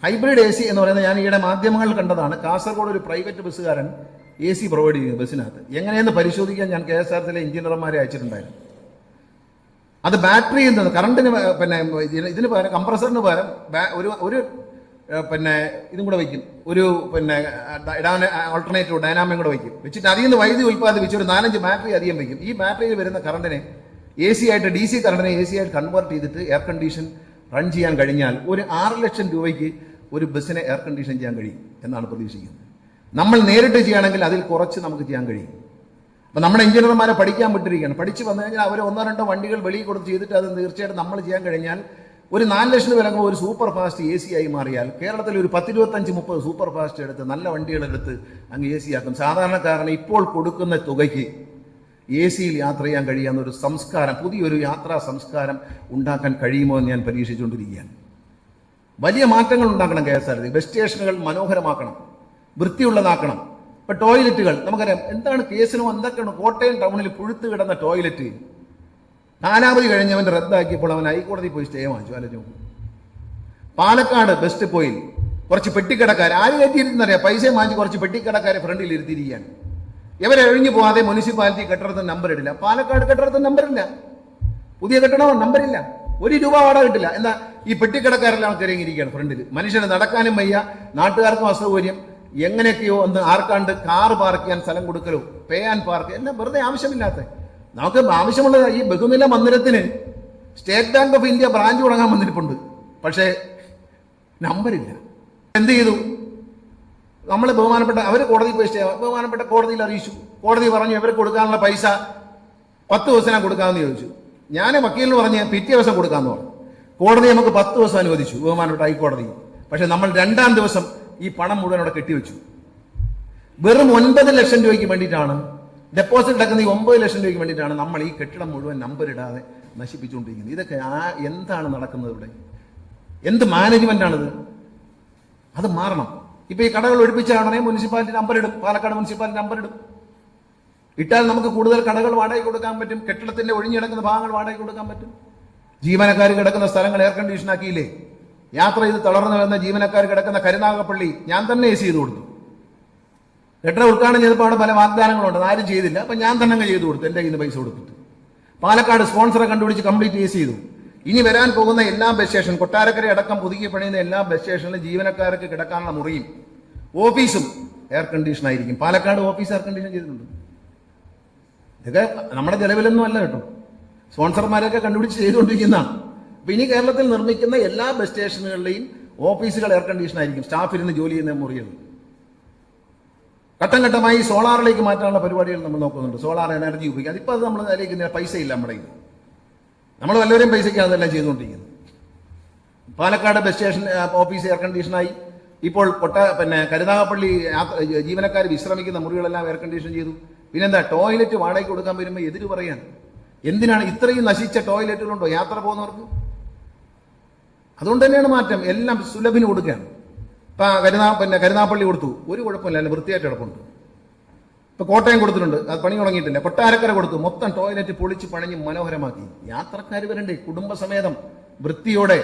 ഹൈബ്രിഡ് AC എന്ന് പറയുന്നത് ഞാൻ ഈയിടെ മാധ്യമങ്ങളിൽ കണ്ടതാണ്. കാസർഗോഡ് ഒരു പ്രൈവറ്റ് ബസ്സുകാരൻ AC പ്രൊവൈഡ് ചെയ്യുന്നു ബസ്സിനകത്ത്. എങ്ങനെയെന്ന് പരിശോധിക്കാൻ ഞാൻ KSRTCയിലെ എഞ്ചിനീയർമാരെ അയച്ചിട്ടുണ്ടായിരുന്നു. അത് ബാറ്ററിയിൽ നിന്ന് കറണ്ടിന് പിന്നെ ഇതിന് പകരം കംപ്രസറിന് പകരം ഒരു പിന്നെ ഇതും കൂടെ വയ്ക്കും, ഒരു പിന്നെ ഓൾട്ടർനേറ്റീവ് ഡൈനാമിക് കൂടെ വയ്ക്കും. വെച്ചിട്ട് അതിൽ നിന്ന് വൈദ്യുതി ഉൽപ്പാദിപ്പിച്ച് ഒരു 4-5 ബാറ്ററി അധികം വയ്ക്കും. ഈ ബാറ്ററിയിൽ വരുന്ന കറണ്ടിനെ AC ആയിട്ട് DC കറണ്ടിനെ AC ആയിട്ട് കൺവേർട്ട് ചെയ്തിട്ട് എയർ കണ്ടീഷൻ റൺ ചെയ്യാൻ കഴിഞ്ഞാൽ ഒരു 6 ലക്ഷം രൂപയ്ക്ക് ഒരു ബസ്സിനെ എയർ കണ്ടീഷൻ ചെയ്യാൻ കഴിയും എന്നാണ് പ്രതീക്ഷിക്കുന്നത്. നമ്മൾ നേരിട്ട് ചെയ്യുകയാണെങ്കിൽ അതിൽ കുറച്ച് നമുക്ക് ചെയ്യാൻ കഴിയും. അപ്പം നമ്മുടെ എഞ്ചിനീയർമാരെ പഠിക്കാൻ വിട്ടിരിക്കുകയാണ്. പഠിച്ച് വന്നു കഴിഞ്ഞാൽ അവർ 1-2 വണ്ടികൾ വെളിയിൽ കൊടുത്ത് ചെയ്തിട്ട് അത് തീർച്ചയായിട്ടും നമ്മൾ ചെയ്യാൻ കഴിഞ്ഞാൽ ഒരു 4 ലക്ഷം വിലങ്ങുമ്പോൾ ഒരു സൂപ്പർ ഫാസ്റ്റ് AC ആയി മാറിയാൽ കേരളത്തിൽ ഒരു 10-25-30 സൂപ്പർ ഫാസ്റ്റ് എടുത്ത് നല്ല വണ്ടികളെടുത്ത് അങ്ങ് AC ആക്കും. സാധാരണക്കാരന് ഇപ്പോൾ കൊടുക്കുന്ന തുകയ്ക്ക് AC-യിൽ യാത്ര ചെയ്യാൻ കഴിയാവുന്ന ഒരു സംസ്കാരം, പുതിയൊരു യാത്രാ സംസ്കാരം ഉണ്ടാക്കാൻ കഴിയുമോ എന്ന് ഞാൻ പരീക്ഷിച്ചുകൊണ്ടിരിക്കുകയാണ്. വലിയ മാറ്റങ്ങൾ ഉണ്ടാക്കണം KSRTC. ബസ് സ്റ്റേഷനുകൾ മനോഹരമാക്കണം, വൃത്തിയുള്ളതാക്കണം. ഇപ്പം ടോയ്ലറ്റുകൾ നമുക്കറിയാം എന്താണ് കേസിനും എന്തൊക്കെയാണ്. കോട്ടയം ടൗണിൽ പുഴുത്ത് കിടന്ന ടോയ്ലറ്റ് കാലാവധി കഴിഞ്ഞവൻ റദ്ദാക്കിയപ്പോൾ അവൻ ഹൈക്കോടതി പോയി സ്റ്റേ വാങ്ങിച്ചു. ആലോചിച്ചു. പാലക്കാട് ബസ് ഡിപ്പോയിൽ കുറച്ച് പെട്ടിക്കടക്കാർ ആര് കയറ്റിയിരുന്നറിയാം, പൈസയും വാങ്ങിച്ച് കുറച്ച് പെട്ടിക്കടക്കാരെ ഫ്രണ്ടിൽ ഇരുത്തിയിരിക്കുകയാണ്. ഇവരെ ഒഴിഞ്ഞു പോകാതെ മുനിസിപ്പാലിറ്റി കെട്ടിടത്തിന് നമ്പർ ഇടില്ല. പാലക്കാട് കെട്ടിടത്തിന് നമ്പറില്ല, പുതിയ കെട്ടിടം നമ്പറില്ല, 1 രൂപ വാടക കിട്ടില്ല. എന്താ ഈ പെട്ടിക്കടക്കാരെല്ലാം കയറിയിരിക്കുകയാണ് ഫ്രണ്ടിൽ. മനുഷ്യന് നടക്കാനും വയ്യ, നാട്ടുകാർക്കും അസൗകര്യം. എങ്ങനെയൊക്കെയോ ഒന്ന് ആർക്കാണ്ട് കാർ പാർക്ക് ചെയ്യാൻ സ്ഥലം കൊടുക്കലോ, പേ ആൻഡ് പാർക്ക് എല്ലാം വെറുതെ ആവശ്യമില്ലാത്ത. നമുക്ക് ആവശ്യമുള്ള ഈ ബഹുനില മന്ദിരത്തിന് State Bank of India branch തുടങ്ങാൻ വന്നിരിപ്പുണ്ട്, പക്ഷേ നമ്പറില്ല. എന്ത് ചെയ്തു? നമ്മൾ അവർ കോടതി പോയി ബഹുമാനപ്പെട്ട കോടതിയിൽ അറിയിച്ചു. കോടതി പറഞ്ഞു ഇവർക്ക് കൊടുക്കാനുള്ള പൈസ 10 ദിവസം കൊടുക്കാമെന്ന് ചോദിച്ചു. ഞാൻ വക്കീലിന് പറഞ്ഞ് പിറ്റേ ദിവസം കൊടുക്കാമെന്ന് പറഞ്ഞു. കോടതി നമുക്ക് 10 ദിവസം അനുവദിച്ചു, ബഹുമാനപ്പെട്ട ഹൈക്കോടതി. പക്ഷെ നമ്മൾ 2-ാം ദിവസം ഈ പണം മുഴുവൻ അവിടെ കെട്ടിവെച്ചു. വെറും 9 ലക്ഷം രൂപയ്ക്ക് വേണ്ടിയിട്ടാണ് ഡെപ്പോസിറ്റ് അടക്കുന്ന ഈ 9 ലക്ഷം രൂപയ്ക്ക് വേണ്ടിയിട്ടാണ് നമ്മൾ ഈ കെട്ടിടം മുഴുവൻ നമ്പർ ഇടാതെ നശിപ്പിച്ചുകൊണ്ടിരിക്കുന്നത്. ഇതൊക്കെ എന്താണ് നടക്കുന്നത് ഇവിടെ? എന്ത് മാനേജ്മെന്റാണിത്? അത് മാറണം. ഇപ്പൊ ഈ കടകൾ ഒഴിപ്പിച്ചാണെ മുനിസിപ്പാലിറ്റി നമ്പർ ഇടും, പാലക്കാട് മുനിസിപ്പാലിറ്റി നമ്പർ ഇടും. ഇട്ടാൽ നമുക്ക് കൂടുതൽ കടകൾ വാടകയ്ക്ക് കൊടുക്കാൻ പറ്റും, കെട്ടിടത്തിന്റെ ഒഴിഞ്ഞു കിടക്കുന്ന ഭാഗങ്ങൾ വാടകയ്ക്ക് കൊടുക്കാൻ പറ്റും. ജീവനക്കാർ കിടക്കുന്ന സ്ഥലങ്ങൾ എയർ കണ്ടീഷൻ ആക്കിയില്ലേ? യാത്ര ചെയ്ത് തളർന്നു വരുന്ന ജീവനക്കാർ കിടക്കുന്ന കരുനാഗപ്പള്ളി ഞാൻ തന്നെ AC ചെയ്ത് കൊടുത്തു. കെട്ടിടം ഉദ്ഘാടനം ചെയ്തപ്പോൾ അവിടെ പല വാഗ്ദാനങ്ങളുണ്ട്, ആരും ചെയ്തില്ല. അപ്പം ഞാൻ തന്നെ അങ്ങ് ചെയ്തു കൊടുത്തു, എൻ്റെ കയ്യിൽ നിന്ന് പൈസ കൊടുത്തിട്ട്. പാലക്കാട് സ്പോൺസറെ കണ്ടുപിടിച്ച് കംപ്ലീറ്റ് AC ചെയ്തു. ഇനി വരാൻ പോകുന്ന എല്ലാ ബസ് സ്റ്റേഷൻ, കൊട്ടാരക്കര അടക്കം പുതുക്കി പണിയുന്ന എല്ലാ ബസ് സ്റ്റേഷനിലും ജീവനക്കാർക്ക് കിടക്കാനുള്ള മുറിയും ഓഫീസും എയർ കണ്ടീഷൻ ആയിരിക്കും. പാലക്കാട് ഓഫീസ് എയർ കണ്ടീഷൻ ചെയ്തിട്ടുണ്ട്. ഇതൊക്കെ നമ്മുടെ ചെലവിലൊന്നും അല്ല കേട്ടോ, സ്പോൺസർമാരൊക്കെ കണ്ടുപിടിച്ച് ചെയ്തുകൊണ്ടിരിക്കുന്നതാണ്. അപ്പൊ ഇനി കേരളത്തിൽ നിർമ്മിക്കുന്ന എല്ലാ ബസ് സ്റ്റേഷനുകളിലെയും ഓഫീസുകൾ എയർ കണ്ടീഷൻ ആയിരിക്കും, സ്റ്റാഫ് ഇരുന്ന് ജോലി ചെയ്യുന്ന മുറികൾ. ഘട്ടം ഘട്ടമായി സോളാറിലേക്ക് മാറ്റാനുള്ള പരിപാടികൾ നമ്മൾ നോക്കുന്നുണ്ട്. സോളാർ എനർജി ഉപയോഗിക്കുക. അതിപ്പോൾ അത് നമ്മൾ അതിലേക്ക് പൈസ ഇല്ല നമ്മുടെ കയ്യിൽ. നമ്മൾ വല്ലവരെയും പൈസയ്ക്ക് അതെല്ലാം ചെയ്തുകൊണ്ടിരിക്കുന്നത്. Palakkad bus station office air കണ്ടീഷനായി. ഇപ്പോൾ കരുനാഗപ്പള്ളി ജീവനക്കാർ വിശ്രമിക്കുന്ന മുറികളെല്ലാം എയർ കണ്ടീഷൻ ചെയ്തു. പിന്നെന്താ, ടോയ്ലറ്റ് വാടകയ്ക്ക് കൊടുക്കാൻ വരുമ്പോൾ എതിര് പറയാൻ. എന്തിനാണ് ഇത്രയും നശിച്ച ടോയ്ലറ്റുകളുണ്ടോ യാത്ര പോകുന്നവർക്ക്? അതുകൊണ്ട് തന്നെയാണ് മാറ്റം. എല്ലാം സുലഭിന് കൊടുക്കുകയാണ്. ഇപ്പൊ കരുനാഗപ്പള്ളി കൊടുത്തു, ഒരു കുഴപ്പമില്ല, വൃത്തിയായിട്ട് കിടപ്പുണ്ട്. ഇപ്പൊ കോട്ടയം കൊടുത്തിട്ടുണ്ട്, അത് പണി തുടങ്ങിയിട്ടില്ല. കൊട്ടാരക്കര കൊടുത്തു, മൊത്തം ടോയ്ലറ്റ് പൊളിച്ച് പണിഞ്ഞ് മനോഹരമാക്കി. യാത്രക്കാർ വരണ്ടേ കുടുംബസമേതം വൃത്തിയോടെ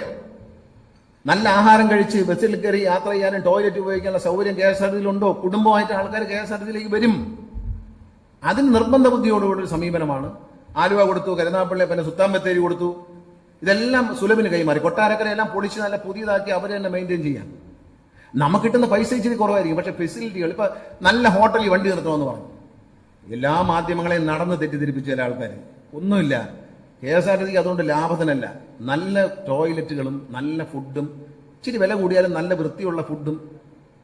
നല്ല ആഹാരം കഴിച്ച് ബസ്സിൽ കയറി യാത്ര ചെയ്യാനും ടോയ്ലറ്റ് ഉപയോഗിക്കാനുള്ള സൗകര്യം KSRTC ഉണ്ടോ? കുടുംബമായിട്ട് ആൾക്കാർ KSRTCയിലേക്ക് വരും. അതിന് നിർബന്ധ ബുദ്ധിയോടുകൂടി ഒരു സമീപനമാണ്. ആലുവ കൊടുത്തു, കരുനാഗപ്പള്ളി, സുൽത്താൻ ബത്തേരി കൊടുത്തു. ഇതെല്ലാം സുലഭിന് കൈമാറി. കൊട്ടാരക്കരയെല്ലാം പൊളിച്ച് നല്ല പുതിയതാക്കി അവർ തന്നെ മെയിൻറ്റെയിൻ ചെയ്യാൻ. നമുക്ക് കിട്ടുന്ന പൈസ ഇച്ചിരി കുറവായിരിക്കും, പക്ഷെ ഫെസിലിറ്റികൾ. ഇപ്പൊ നല്ല ഹോട്ടലിൽ വണ്ടി നിർത്തണമെന്ന് പറഞ്ഞു, എല്ലാ മാധ്യമങ്ങളെയും നടന്ന് തെറ്റിദ്ധരിപ്പിച്ച ചില ആൾക്കാർ. ഒന്നുമില്ല, KSRTC അതുകൊണ്ട് ലാഭത്തിനല്ല. നല്ല ടോയ്ലറ്റുകളും നല്ല ഫുഡും, ഇച്ചിരി വില കൂടിയാലും നല്ല വൃത്തിയുള്ള ഫുഡും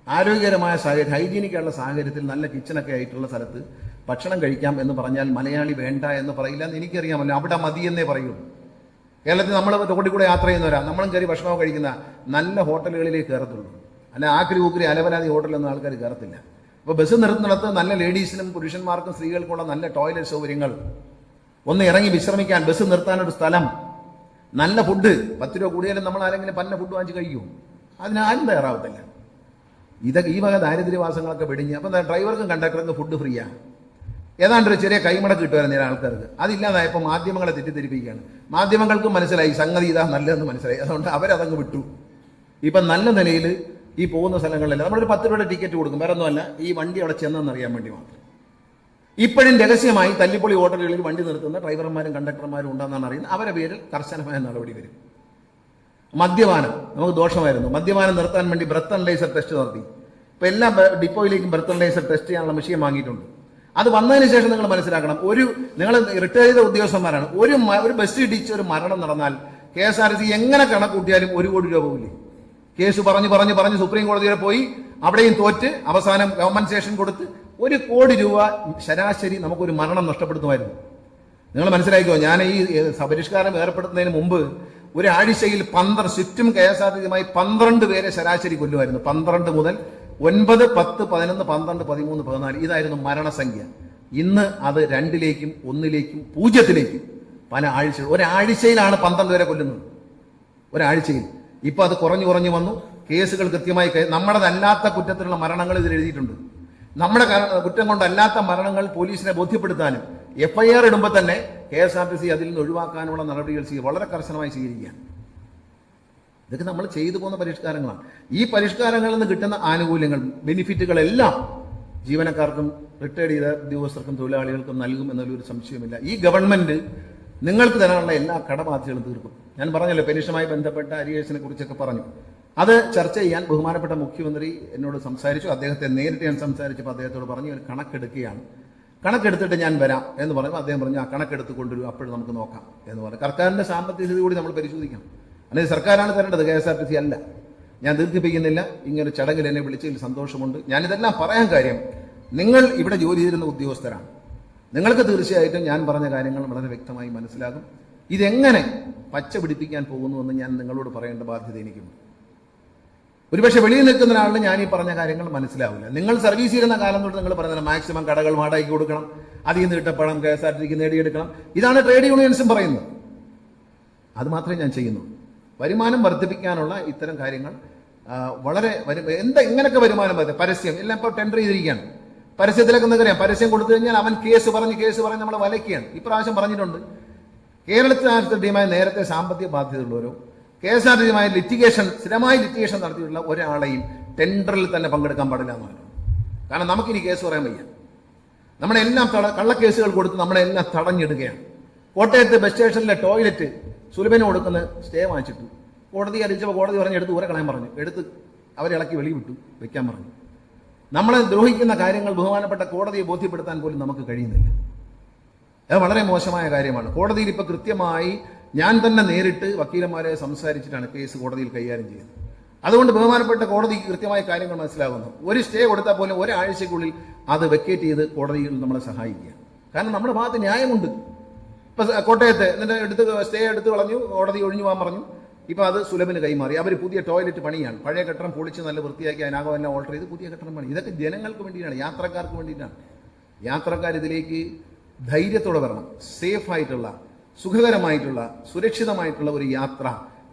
ആരോഗ്യകരമായ സാഹചര്യം, ഹൈജീനിക്കുള്ള സാഹചര്യത്തിൽ നല്ല കിച്ചണൊക്കെ ആയിട്ടുള്ള സ്ഥലത്ത് ഭക്ഷണം കഴിക്കാം എന്ന് പറഞ്ഞാൽ മലയാളി വേണ്ട എന്ന് പറയില്ല എന്ന് എനിക്കറിയാമല്ലോ. അവിടെ മതിയെന്നേ പറയൂ. കേരളത്തിൽ നമ്മൾ റോഡിൽ കൂടെ യാത്ര ചെയ്യുന്നവരാ, നമ്മളും കയറി ഭക്ഷണമൊക്കെ കഴിക്കുന്ന നല്ല ഹോട്ടലുകളിലേക്ക് കയറത്തുള്ളൂ. അല്ല ആക്രി ഊക്രി അലവലാതി ഹോട്ടലൊന്നും ആൾക്കാർ കയറത്തില്ല. അപ്പോൾ ബസ് നിർത്തുന്നിടത്ത് നല്ല ലേഡീസിനും പുരുഷന്മാർക്കും സ്ത്രീകൾക്കുള്ള നല്ല ടോയ്ലറ്റ് സൗകര്യങ്ങൾ, ഒന്ന് ഇറങ്ങി വിശ്രമിക്കാൻ ബസ് നിർത്താനൊരു സ്ഥലം, നല്ല ഫുഡ്. 10 രൂപ കൂടിയാലും നമ്മൾ ആരെങ്കിലും പന്ന ഫുഡ് വാങ്ങിച്ച് കഴിക്കും? അതിനാരും തയ്യാറാവത്തില്ല. ഇതൊക്കെ ഈ വക ദാരിദ്ര്യവാസങ്ങളൊക്കെ വെടിഞ്ഞ് അപ്പം ഡ്രൈവർക്കും കണ്ടക്ടർക്കും ഫുഡ് ഫ്രീയാണ്. ഏതാണ്ട് ഒരു ചെറിയ കൈമടക്ക് കിട്ടുമായിരുന്നു ചില ആൾക്കാർക്ക്. അതില്ലാതായപ്പോൾ മാധ്യമങ്ങളെ തെറ്റിദ്ധരിപ്പിക്കുകയാണ്. മാധ്യമങ്ങൾക്കും മനസ്സിലായി സംഗതി ഇതാ നല്ലതെന്ന് മനസ്സിലായി. അതുകൊണ്ട് അവരതങ്ങ് വിട്ടു. ഇപ്പം നല്ല നിലയിൽ ഈ പോകുന്ന സ്ഥലങ്ങളിലെല്ലാം നമ്മളൊരു 10 രൂപയുടെ ടിക്കറ്റ് കൊടുക്കും, വേറെ ഒന്നുമല്ല, ഈ വണ്ടി അവിടെ ചെന്നെന്നറിയാൻ വേണ്ടി മാത്രം. ഇപ്പോഴും രഹസ്യമായി തല്ലിപ്പൊളി ഹോട്ടലുകളിൽ വണ്ടി നിർത്തുന്ന ഡ്രൈവർമാരും കണ്ടക്ടർമാരും ഉണ്ടെന്നാണ് അറിയുന്നത്. അവരുടെ പേരിൽ കർശനമായ നടപടി വരും. മദ്യപാനം നമുക്ക് ദോഷമായിരുന്നു. മദ്യപാനം നിർത്താൻ വേണ്ടി ബ്രത്ത് അനലൈസർ ടെസ്റ്റ് നടത്തി. ഇപ്പൊ എല്ലാ ഡിപ്പോയിലേക്കും ബ്രത്ത് അനലൈസർ ടെസ്റ്റ് ചെയ്യാനുള്ള മെഷീൻ വാങ്ങിയിട്ടുണ്ട്. അത് വന്നതിന് ശേഷം നിങ്ങൾ മനസ്സിലാക്കണം, നിങ്ങൾ റിട്ടയർ ചെയ്ത ഉദ്യോഗസ്ഥന്മാരാണ്. ഒരു ബസ് ഇടിച്ച് ഒരു മരണം നടന്നാൽ KSRTC എങ്ങനെ കണക്കൂട്ടിയാലും 1 കോടി രൂപ പോകില്ലേ? കേസ് പറഞ്ഞ് സുപ്രീം കോടതി വരെ പോയി, അവിടെയും തോറ്റ് അവസാനം കോമ്പൻസേഷൻ കൊടുത്ത് 1 കോടി രൂപ ശരാശരി നമുക്കൊരു മരണം നഷ്ടപ്പെടുത്തുമായിരുന്നു. നിങ്ങൾ മനസ്സിലാക്കിയോ, ഞാൻ ഈ പരിഷ്കാരം ഏർപ്പെടുത്തുന്നതിന് മുമ്പ് ഒരാഴ്ചയിൽ 12 സ്വിഫ്റ്റും KSRTCയുമായി 12 പേരെ ശരാശരി കൊല്ലുമായിരുന്നു. 12 മുതൽ 9, 10, 11, 12, 13, 14 ഇതായിരുന്നു മരണസംഖ്യ. ഇന്ന് അത് 2ലേക്കും 1ലേക്കും 0ലേക്കും പല ആഴ്ചകൾ. ഒരാഴ്ചയിലാണ് 12 പേരെ കൊല്ലുന്നത്, ഒരാഴ്ചയിൽ. ഇപ്പൊ അത് കുറഞ്ഞു വന്നു. കേസുകൾ കൃത്യമായി നമ്മുടേതല്ലാത്ത കുറ്റത്തിലുള്ള മരണങ്ങൾ ഇതിൽ എഴുതിയിട്ടുണ്ട്. നമ്മുടെ കുറ്റം കൊണ്ടല്ലാത്ത മരണങ്ങൾ പോലീസിനെ ബോധ്യപ്പെടുത്താനും FIR ഇടുമ്പോൾ തന്നെ KSRTC അതിൽ നിന്ന് ഒഴിവാക്കാനുള്ള നടപടികൾ വളരെ കർശനമായി സ്വീകരിക്കുകയാണ്. ഇതൊക്കെ നമ്മൾ ചെയ്തു പോകുന്ന പരിഷ്കാരങ്ങളാണ്. ഈ പരിഷ്കാരങ്ങളിൽ നിന്ന് കിട്ടുന്ന ആനുകൂല്യങ്ങൾ, ബെനിഫിറ്റുകളെല്ലാം ജീവനക്കാർക്കും റിട്ടയർഡ് ചെയ്ത ഉദ്യോഗസ്ഥർക്കും തൊഴിലാളികൾക്കും നൽകും എന്നൊരു സംശയമില്ല. ഈ ഗവൺമെന്റ് നിങ്ങൾക്ക് തരാനുള്ള എല്ലാ കടബാധ്യതകളും തീർക്കും. ഞാൻ പറഞ്ഞല്ലോ, പെൻഷനുമായി ബന്ധപ്പെട്ട അരിയേഴ്സിനെ കുറിച്ചൊക്കെ പറഞ്ഞു. അത് ചർച്ച ചെയ്യാൻ ബഹുമാനപ്പെട്ട മുഖ്യമന്ത്രി എന്നോട് സംസാരിച്ചു. അദ്ദേഹത്തെ നേരിട്ട് ഞാൻ സംസാരിച്ചപ്പോൾ അദ്ദേഹത്തോട് പറഞ്ഞു, ഒരു കണക്കെടുക്കുകയാണ്, കണക്കെടുത്തിട്ട് ഞാൻ വരാം എന്ന് പറയുമ്പോൾ അദ്ദേഹം പറഞ്ഞു, ആ കണക്കെടുത്ത് കൊണ്ടുവരും, അപ്പോഴും നമുക്ക് നോക്കാം എന്ന് പറഞ്ഞു. സർക്കാരിന്റെ സാമ്പത്തിക സ്ഥിതി കൂടി നമ്മൾ പരിശോധിക്കണം. അല്ലെങ്കിൽ സർക്കാരാണ് തരേണ്ടത്, KSRTC അല്ല. ഞാൻ ദീർഘിപ്പിക്കുന്നില്ല. ഇങ്ങനെ ചടങ്ങിൽ എന്നെ വിളിച്ചതിൽ സന്തോഷമുണ്ട്. ഞാനിതെല്ലാം പറയാൻ കാര്യം, നിങ്ങൾ ഇവിടെ ജോലി ചെയ്തിരുന്ന ഉദ്യോഗസ്ഥരാണ്. നിങ്ങൾക്ക് തീർച്ചയായിട്ടും ഞാൻ പറഞ്ഞ കാര്യങ്ങൾ വളരെ വ്യക്തമായി മനസ്സിലാകും. ഇതെങ്ങനെ പച്ച പിടിപ്പിക്കാൻ പോകുന്നുവെന്ന് ഞാൻ നിങ്ങളോട് പറയേണ്ട ബാധ്യത എനിക്കുണ്ട്. ഒരുപക്ഷെ വെളിയിൽ നിൽക്കുന്ന ഒരാളിന് ഞാൻ ഈ പറഞ്ഞ കാര്യങ്ങൾ മനസ്സിലാവില്ല. നിങ്ങൾ സർവീസ് ചെയ്യുന്ന കാലം തൊട്ട് നിങ്ങൾ പറഞ്ഞത് മാക്സിമം കടകൾ വാടകയ്ക്ക് കൊടുക്കണം, അതിൽ നിന്ന് കിട്ട പണം KSRTCക്ക് നേടിയെടുക്കണം. ഇതാണ് ട്രേഡ് യൂണിയൻസും പറയുന്നത്. അത് മാത്രമേ ഞാൻ ചെയ്യുന്നുള്ളൂ. വരുമാനം വർദ്ധിപ്പിക്കാനുള്ള ഇത്തരം കാര്യങ്ങൾ വളരെ എങ്ങനെയൊക്കെ വരുമാനം വർദ്ധിക്കും. പരസ്യം എല്ലാം ഇപ്പോൾ ടെൻഡർ ചെയ്തിരിക്കുകയാണ്. പരസ്യത്തിലൊക്കെ നിങ്ങൾക്കറിയാം, പരസ്യം കൊടുത്തു കഴിഞ്ഞാൽ അവൻ കേസ് പറഞ്ഞ് നമ്മളെ വലയ്ക്കുകയാണ്. ഇപ്രാവശ്യം പറഞ്ഞിട്ടുണ്ട്, കേരളത്തിനായി നേരത്തെ സാമ്പത്തിക ബാധ്യതയുള്ളവരോ KSRTCയുമായി സ്ഥിരമായി ലിറ്റിഗേഷൻ നടത്തിയിട്ടുള്ള ഒരാളെയും ടെൻഡറിൽ തന്നെ പങ്കെടുക്കാൻ പാടില്ല എന്ന് പറഞ്ഞു. കാരണം നമുക്കിനി കേസ് പറയാൻ വയ്യ. നമ്മളെല്ലാം കള്ളക്കേസുകൾ കൊടുത്ത് നമ്മളെല്ലാം തടഞ്ഞിടുകയാണ്. കോട്ടയത്ത് ബസ് സ്റ്റേഷനിലെ ടോയ്ലറ്റ് സുലഭന് കൊടുക്കുന്ന സ്റ്റേ വാങ്ങിച്ചിട്ടു. കോടതി അറിയിച്ചപ്പോൾ കോടതി പറഞ്ഞ് എടുത്ത് ഊരെ കളയാൻ പറഞ്ഞു. എടുത്ത് അവരെ ഇളക്കി വെളി വിട്ടു, വെക്കാൻ പറഞ്ഞു. നമ്മളെ ദ്രോഹിക്കുന്ന കാര്യങ്ങൾ ബഹുമാനപ്പെട്ട കോടതിയെ ബോധ്യപ്പെടുത്താൻ പോലും നമുക്ക് കഴിയുന്നില്ല. അത് വളരെ മോശമായ കാര്യമാണ്. കോടതിയിൽ ഇപ്പോൾ കൃത്യമായി ഞാൻ തന്നെ നേരിട്ട് വക്കീലന്മാരെ സംസാരിച്ചിട്ടാണ് കേസ് കോടതിയിൽ കൈകാര്യം ചെയ്യുന്നത്. അതുകൊണ്ട് ബഹുമാനപ്പെട്ട കോടതിക്ക് കൃത്യമായ കാര്യങ്ങൾ മനസ്സിലാകുന്നു. ഒരു സ്റ്റേ കൊടുത്താൽ പോലും ഒരാഴ്ചക്കുള്ളിൽ അത് വെക്കേറ്റ് ചെയ്ത് കോടതിയിൽ നമ്മളെ സഹായിക്കുക. കാരണം നമ്മുടെ ഭാഗത്ത് ന്യായമുണ്ട്. ഇപ്പൊ കോട്ടയത്ത് എന്നിട്ട് സ്റ്റേ എടുത്ത് കളഞ്ഞു, കോടതി ഒഴിഞ്ഞു പോകാൻ പറഞ്ഞു. ഇപ്പൊ അത് സുലഭിന് കൈമാറി. അവർ പുതിയ ടോയ്ലറ്റ് പണിയാണ്. പഴയ കെട്ടിടം പൊളിച്ച് നല്ല വൃത്തിയാക്കി അതിനകം എല്ലാം ഓൾട്ടർ ചെയ്ത് പുതിയ കെട്ടിടം പണി. ഇതൊക്കെ ജനങ്ങൾക്ക് വേണ്ടിയിട്ടാണ്, യാത്രക്കാർക്ക് വേണ്ടിയിട്ടാണ്. യാത്രക്കാർ ഇതിലേക്ക് ധൈര്യത്തോടെ വരണം. സേഫ് ആയിട്ടുള്ള, സുഖകരമായിട്ടുള്ള, സുരക്ഷിതമായിട്ടുള്ള ഒരു യാത്ര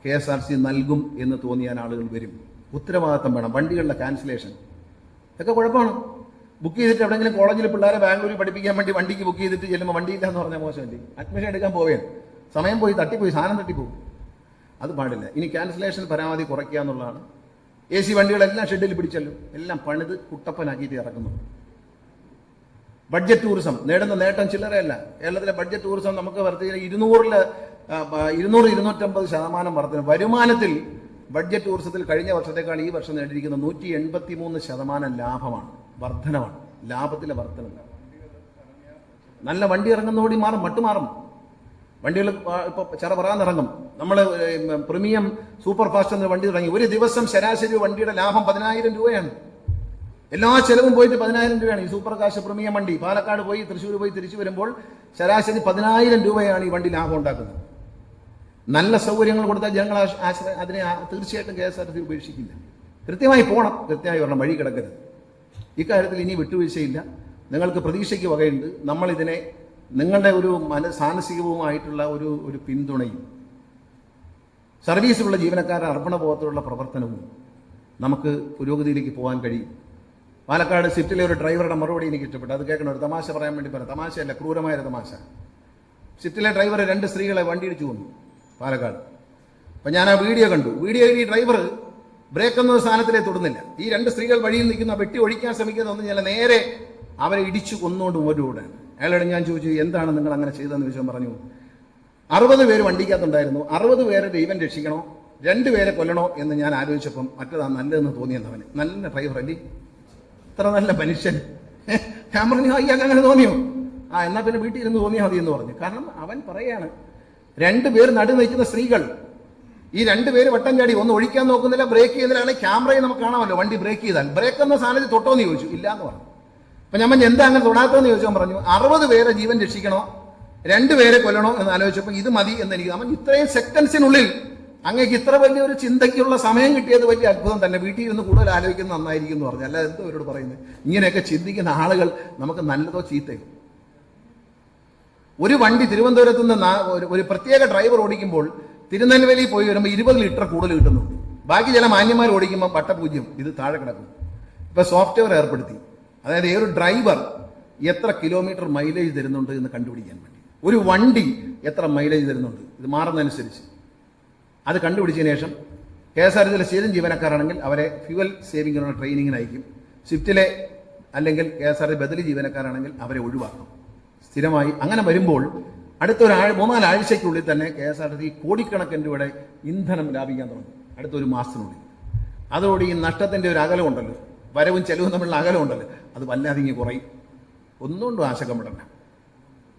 KSRTC നൽകും എന്ന് തോന്നിയാൽ ആളുകൾ വരും. ഉത്തരവാദിത്തം വേണം. വണ്ടികളുടെ ക്യാൻസലേഷൻ ഇതൊക്കെ കുഴപ്പമാണ്. ബുക്ക് ചെയ്തിട്ട് എവിടെയെങ്കിലും കോളേജിൽ പിള്ളേരെ ബാംഗ്ലൂരിൽ പഠിപ്പിക്കാൻ വേണ്ടി വണ്ടിക്ക് ബുക്ക് ചെയ്തിട്ട് ചെല്ലുമ്പോൾ വണ്ടിയില്ല എന്ന് പറഞ്ഞാൽ മോശമല്ലേ? അഡ്മിഷൻ എടുക്കാൻ പോവുകയാണ്, സമയം പോയി, തട്ടിപ്പോയി, സാധനം തട്ടിപ്പോകും. അത് പാടില്ല. ഇനി ക്യാൻസലേഷൻ പരമാവധി കുറയ്ക്കുക എന്നുള്ളതാണ്. AC വണ്ടികളെല്ലാം ഷെഡിൽ പിടിച്ചല്ലോ, എല്ലാം പണിത് കുട്ടപ്പനാക്കിയിട്ട് ഇറക്കുന്നു. ബഡ്ജറ്റ് ടൂറിസം നേടുന്ന നേട്ടം ചില്ലറയല്ല. കേരളത്തിലെ ബഡ്ജറ്റ് ടൂറിസം നമുക്ക് വർദ്ധിച്ച 200-250% വർധന. വരുമാനത്തിൽ ബഡ്ജറ്റ് ടൂറിസത്തിൽ കഴിഞ്ഞ വർഷത്തേക്കാൾ ഈ വർഷം നേടിയിരിക്കുന്ന 183% ലാഭമാണ്, വർധനമാണ്. ലാഭത്തിലെ വർധന. നല്ല വണ്ടി ഇറങ്ങുന്നതോടി മാറും, മട്ടുമാറും. വണ്ടികൾ ഇപ്പോൾ ചെറപറാന്നിറങ്ങും. നമ്മൾ പ്രീമിയം സൂപ്പർ ഫാസ്റ്റ് എന്ന വണ്ടി തുടങ്ങി. ഒരു ദിവസം ശരാശരി വണ്ടിയുടെ ലാഭം 10,000 രൂപയാണ്. എല്ലാ ചെലവും പോയിട്ട് 10,000 രൂപയാണ്. ഈ സൂപ്പർ കാശ് പ്രീമിയം വണ്ടി പാലക്കാട് പോയി തൃശ്ശൂർ പോയി തിരിച്ചു വരുമ്പോൾ ശരാശരി 10,000 രൂപയാണ് ഈ വണ്ടി ലാഭം ഉണ്ടാക്കുന്നത്. നല്ല സൗകര്യങ്ങൾ കൊടുത്താൽ ജനങ്ങൾ അതിനെ തീർച്ചയായിട്ടും KSRTC ഉപേക്ഷിക്കില്ല. കൃത്യമായി പോകണം, കൃത്യമായി വരണം, വഴി കിടക്കരുത്. ഇക്കാര്യത്തിൽ ഇനി വിട്ടുവീഴ്ചയില്ല. നിങ്ങൾക്ക് പ്രതീക്ഷയ്ക്ക് വകയുണ്ട്. നമ്മളിതിനെ നിങ്ങളുടെ ഒരു സാഹസികവുമായിട്ടുള്ള ഒരു പിന്തുണയും സർവീസിലുള്ള ജീവനക്കാരുടെ അർപ്പണബോധത്തിലുള്ള പ്രവർത്തനവും നമുക്ക് പുരോഗതിയിലേക്ക് പോകാൻ കഴിയും. പാലക്കാട് സ്വിഫ്റ്റിലെ ഒരു ഡ്രൈവറുടെ മറുപടി എനിക്ക് ഇഷ്ടപ്പെട്ടു. അത് കേൾക്കണം. ഒരു തമാശ പറയാൻ വേണ്ടി പറയാം. തമാശയല്ല, ക്രൂരമായ ഒരു തമാശ. സ്വിഫ്റ്റിലെ ഡ്രൈവർ 2 സ്ത്രീകളെ വണ്ടി ഇടിച്ചു കൊന്നു പാലക്കാട്. അപ്പം ഞാൻ ആ വീഡിയോ കണ്ടു. വീഡിയോയിൽ ഈ ഡ്രൈവർ ബ്രേക്ക് എന്ന സ്ഥാനത്തിലേക്ക് തൊടുന്നില്ല. ഈ 2 സ്ത്രീകൾ വഴിയിൽ നിൽക്കുന്ന വെട്ടി ഒഴിക്കാൻ ശ്രമിക്കുന്ന ഒന്ന് ഞാൻ നേരെ അവരെ ഇടിച്ചു കൊന്നുകൊണ്ട് ഓടുകയാണ്. അയാളോട് ഞാൻ ചോദിച്ചു, എന്താണ് നിങ്ങൾ അങ്ങനെ ചെയ്തതെന്ന് ചോദിച്ചാൽ പറഞ്ഞു, 60 പേര് വണ്ടിക്കകത്തുണ്ടായിരുന്നു, 60 പേരെ ദൈവം രക്ഷിക്കണോ 2 പേരെ കൊല്ലണോ എന്ന് ഞാൻ ആലോചിച്ചപ്പം മറ്റേതാണ് നല്ലതെന്ന് തോന്നിയെന്നവന്. നല്ല ഡ്രൈവർ അല്ലേ, ഇത്ര നല്ല മനുഷ്യൻ. ഞാൻ പറഞ്ഞു, ഇയാൾക്ക് അങ്ങനെ തോന്നിയോ? എന്നാ പിന്നെ വീട്ടിൽ ഇരുന്ന് തോന്നിയാൽ മതി എന്ന് പറഞ്ഞു. കാരണം അവൻ പറയാണ്, 2 പേർ നടു നയിക്കുന്ന സ്ത്രീകൾ, ഈ 2 പേര് വട്ടം ചാടി, ഒന്ന് ഒഴിക്കാൻ നോക്കുന്നില്ല, ബ്രേക്ക് ചെയ്യുന്നില്ല. ക്യാമറയിൽ നമുക്ക് കാണാമല്ലോ, വണ്ടി ബ്രേക്ക് ചെയ്താൽ. ബ്രേക്ക് എന്ന സാധനത്തിൽ തൊട്ടോന്ന് ചോദിച്ചു, ഇല്ല എന്ന് പറഞ്ഞു. അപ്പൊ ഞാൻ എന്താ അങ്ങനെ തൊടാത്തതെന്ന് ചോദിച്ചാൽ പറഞ്ഞു, 60 പേരെ ജീവൻ രക്ഷിക്കണോ 2 പേരെ കൊല്ലണോ എന്ന് ആലോചിച്ചപ്പോൾ ഇത് മതി എന്ന് എനിക്ക്. അവൻ ഇത്രയും സെക്കൻഡ്സിനുള്ളിൽ അങ്ങേക്ക് ഇത്ര വലിയൊരു ചിന്തയ്ക്കുള്ള സമയം കിട്ടിയത് വലിയ അത്ഭുതം തന്നെ. വീട്ടിൽ ഇരുന്ന് കൂടുതൽ ആലോചിക്കുന്നത് നന്നായിരിക്കും എന്ന് പറഞ്ഞു. അല്ല, എന്തോ അവരോട് പറയുന്നത്. ഇങ്ങനെയൊക്കെ ചിന്തിക്കുന്ന ആളുകൾ നമുക്ക് നല്ലതോ ചീത്തയോ. ഒരു വണ്ടി തിരുവനന്തപുരത്ത് നിന്ന് ഒരു പ്രത്യേക ഡ്രൈവർ ഓടിക്കുമ്പോൾ തിരുനെൽവേലി പോയി വരുമ്പോൾ 20 ലിറ്റർ കൂടുതൽ കിട്ടുന്നു. ബാക്കി ചില മാന്യന്മാർ ഓടിക്കുമ്പോൾ വട്ടപൂജ്യം, ഇത് താഴെ കിടക്കും. ഇപ്പൊ സോഫ്റ്റ്വെയർ ഏർപ്പെടുത്തി. അതായത് ഒരു ഡ്രൈവർ എത്ര കിലോമീറ്റർ മൈലേജ് തരുന്നുണ്ട് എന്ന് കണ്ടുപിടിക്കാൻ വേണ്ടി, ഒരു വണ്ടി എത്ര മൈലേജ് തരുന്നുണ്ട് ഇത് മാറുന്നതനുസരിച്ച് അത് കണ്ടുപിടിച്ചതിന് ശേഷം KSRTCയിലെ സ്ഥിരം ജീവനക്കാരാണെങ്കിൽ അവരെ ഫ്യൂവൽ സേവിങ്ങിനുള്ള ട്രെയിനിങ്ങിന് അയക്കും. സ്വിഫ്റ്റിലെ അല്ലെങ്കിൽ KSRTC ബദലി ജീവനക്കാരാണെങ്കിൽ അവരെ ഒഴിവാക്കും സ്ഥിരമായി. അങ്ങനെ വരുമ്പോൾ അടുത്ത 3-4 ആഴ്ചയ്ക്കുള്ളിൽ തന്നെ KSRTC കോടിക്കണക്കിന് രൂപയുടെ ഇന്ധനം ലാഭിക്കാൻ തുടങ്ങും. അടുത്തൊരു മാസത്തിനുള്ളിൽ. അതോടെ ഈ നഷ്ടത്തിന്റെ ഒരു അകലമുണ്ടല്ലോ, വരവും ചെലവും തമ്മിലുള്ള അകലമുണ്ടല്ലോ, അത് വല്ലാതെ ഇങ്ങനെ കുറയും. ഒന്നുകൊണ്ടും ആശങ്കപ്പെടണ്ട.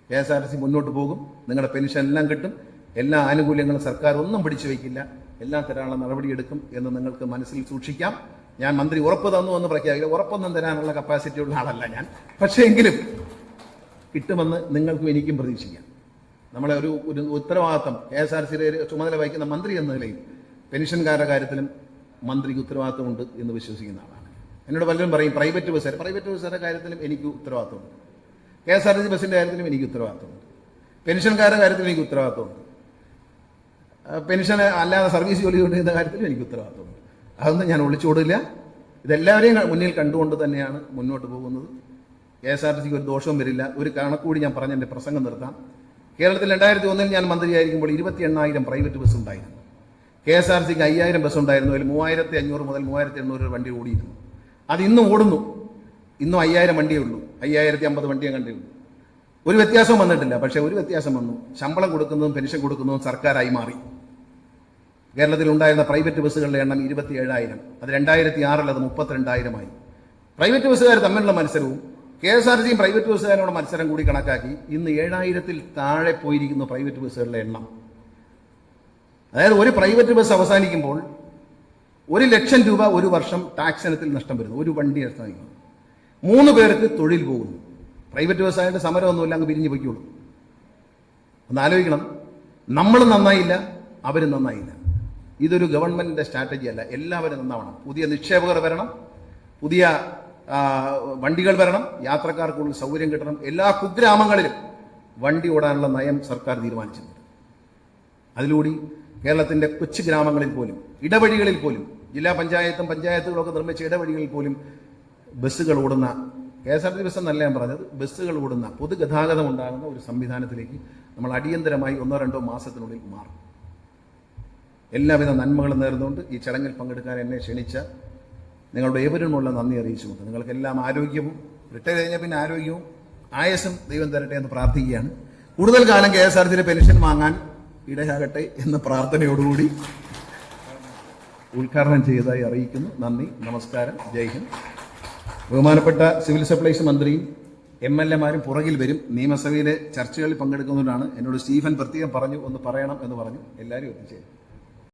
KSRTC മുന്നോട്ട് പോകും. നിങ്ങളുടെ പെൻഷൻ എല്ലാം കിട്ടും. എല്ലാ ആനുകൂല്യങ്ങളും സർക്കാർ ഒന്നും പിടിച്ചു വയ്ക്കില്ല. എല്ലാം തരാനുള്ള നടപടിയെടുക്കും എന്ന് നിങ്ങൾക്ക് മനസ്സിൽ സൂക്ഷിക്കാം. ഞാൻ മന്ത്രി ഉറപ്പ് തന്നു എന്ന് പ്രഖ്യാപിക്കില്ല. ഉറപ്പൊന്നും തരാനുള്ള കപ്പാസിറ്റി ഉള്ള ആളല്ല ഞാൻ. പക്ഷേ എങ്കിലും കിട്ടുമെന്ന് നിങ്ങൾക്കും എനിക്കും പ്രതീക്ഷിക്കാം. നമ്മളെ ഒരു ഉത്തരവാദിത്തം KSRTCയിലെ ചുമതല വഹിക്കുന്ന മന്ത്രി എന്ന നിലയിൽ പെൻഷൻകാരുടെ കാര്യത്തിലും മന്ത്രിക്ക് ഉത്തരവാദിത്തമുണ്ട് എന്ന് വിശ്വസിക്കുന്ന ആളാണ്. എന്നോട് പലരും പറയും പ്രൈവറ്റ് ബസ്സുകാരുടെ കാര്യത്തിലും എനിക്ക് ഉത്തരവാദിത്തമുണ്ട്, KSRTC ബസ്സിന്റെ കാര്യത്തിലും എനിക്ക് ഉത്തരവാദിത്തമുണ്ട്, പെൻഷൻകാരുടെ കാര്യത്തിലും എനിക്ക് ഉത്തരവാദിത്തമുണ്ട്, പെൻഷൻ അല്ലാതെ സർവീസ് ജോലി ചെയ്യുന്ന കാര്യത്തിലും എനിക്ക് ഉത്തരവാദിത്തമുണ്ട്. അതൊന്നും ഞാൻ ഒളിച്ചോടില്ല. ഇതെല്ലാവരെയും മുന്നിൽ കണ്ടുകൊണ്ട് തന്നെയാണ് മുന്നോട്ട് പോകുന്നത്. KSRTCക്ക് ഒരു ദോഷവും വരില്ല. ഒരു കണക്കുകൂടി ഞാൻ പറഞ്ഞ് എൻ്റെ പ്രസംഗം നിർത്താം. കേരളത്തിൽ 2001 ഞാൻ മന്ത്രിയായിരിക്കുമ്പോൾ 28,000 പ്രൈവറ്റ് ബസ് ഉണ്ടായിരുന്നു. KSRTCക്ക് 5,000 ബസ് ഉണ്ടായിരുന്നു. അതിൽ 3,500 മുതൽ 3,800 വണ്ടി ഓടിയിരുന്നു. അത് ഇന്നും ഓടുന്നു. ഇന്നും 5,000 വണ്ടിയേ ഉള്ളൂ. 5,050 വണ്ടിയെ കണ്ടേ ഉള്ളൂ. ഒരു വ്യത്യാസവും വന്നിട്ടില്ല. പക്ഷേ ഒരു വ്യത്യാസം വന്നു. ശമ്പളം കൊടുക്കുന്നതും പെൻഷൻ കൊടുക്കുന്നതും സർക്കാരായി മാറി. കേരളത്തിൽ ഉണ്ടായിരുന്ന പ്രൈവറ്റ് ബസ്സുകളുടെ എണ്ണം 27,000. അത് 2006 അത് 32,000 ആയി. പ്രൈവറ്റ് ബസ്സുകാർ തമ്മിലുള്ള മത്സരവും KSRTCയും പ്രൈവറ്റ് ബസ്സുകാരുടെ മത്സരം കൂടി കണക്കാക്കി ഇന്ന് 7000-ൽ താഴെ പോയിരിക്കുന്നു പ്രൈവറ്റ് ബസ്സുകളുടെ എണ്ണം. അതായത് ഒരു പ്രൈവറ്റ് ബസ് അവസാനിക്കുമ്പോൾ 1 ലക്ഷം രൂപ ഒരു വർഷം ടാക്സ് ഇനത്തിൽ നഷ്ടം വരുന്നു. ഒരു വണ്ടി അവസാനിക്കുന്നു. 3 പേർക്ക് തൊഴിൽ പോകുന്നു. പ്രൈവറ്റ് ബസ്സായിട്ട് സമരമൊന്നുമില്ല, അങ്ങ് പിരിഞ്ഞു പൊയ്ക്കുള്ളൂ. ഒന്ന് ആലോചിക്കണം, നമ്മൾ നന്നായില്ല, അവരും നന്നായില്ല. ഇതൊരു ഗവൺമെന്റിന്റെ സ്ട്രാറ്റജി അല്ല. എല്ലാവരും നന്നാവണം. പുതിയ നിക്ഷേപകർ വരണം, പുതിയ വണ്ടികൾ വരണം, യാത്രക്കാർക്ക് കൂടുതൽ സൗകര്യം കിട്ടണം. എല്ലാ കുഗ്രാമങ്ങളിലും വണ്ടി ഓടാനുള്ള നയം സർക്കാർ തീരുമാനിച്ചിട്ടുണ്ട്. അതിലൂടെ കേരളത്തിന്റെ കൊച്ചു ഗ്രാമങ്ങളിൽ പോലും, ഇടവഴികളിൽ പോലും, ജില്ലാ പഞ്ചായത്തുകളൊക്കെ നിർമ്മിച്ച ഇടവഴികളിൽ പോലും ബസ്സുകൾ ഓടുന്ന, KSRTC ബസ് എന്നല്ല ഞാൻ പറഞ്ഞത്, ബസ്സുകൾ ഓടുന്ന പൊതുഗതാഗതം ഉണ്ടാകുന്ന ഒരു സംവിധാനത്തിലേക്ക് നമ്മൾ അടിയന്തരമായി 1-2 മാസത്തിനുള്ളിൽ മാറും. എല്ലാവിധ നന്മകളും നേർന്നുകൊണ്ട് ഈ ചടങ്ങിൽ പങ്കെടുക്കാൻ എന്നെ ക്ഷണിച്ച നിങ്ങളുടെ ഏവരുമുള്ള നന്ദി അറിയിച്ചുകൊണ്ട് നിങ്ങൾക്കെല്ലാം ആരോഗ്യവും, റിട്ടയർ കഴിഞ്ഞാൽ പിന്നെ ആരോഗ്യവും ആയസും ദൈവം തരട്ടെ എന്ന് പ്രാർത്ഥിക്കുകയാണ്. കൂടുതൽ കാലം KSRTCയിലെ പെൻഷൻ വാങ്ങാൻ ഇടയാകട്ടെ എന്ന പ്രാർത്ഥനയോടുകൂടി ഉദ്ഘാടനം ചെയ്തതായി അറിയിക്കുന്നു. നന്ദി, നമസ്കാരം, ജയ് ഹിന്ദ്. ബഹുമാനപ്പെട്ട സിവിൽ സപ്ലൈസ് മന്ത്രിയും MLA-മാരും പുറകിൽ വരും. നിയമസഭയിലെ ചർച്ചകളിൽ പങ്കെടുക്കുന്നതുകൊണ്ടാണ് എന്നോട് സ്റ്റീഫൻ പ്രത്യേകം പറഞ്ഞു ഒന്ന് പറയണം എന്ന് പറഞ്ഞു. എല്ലാവരും എത്തിച്ചേരും.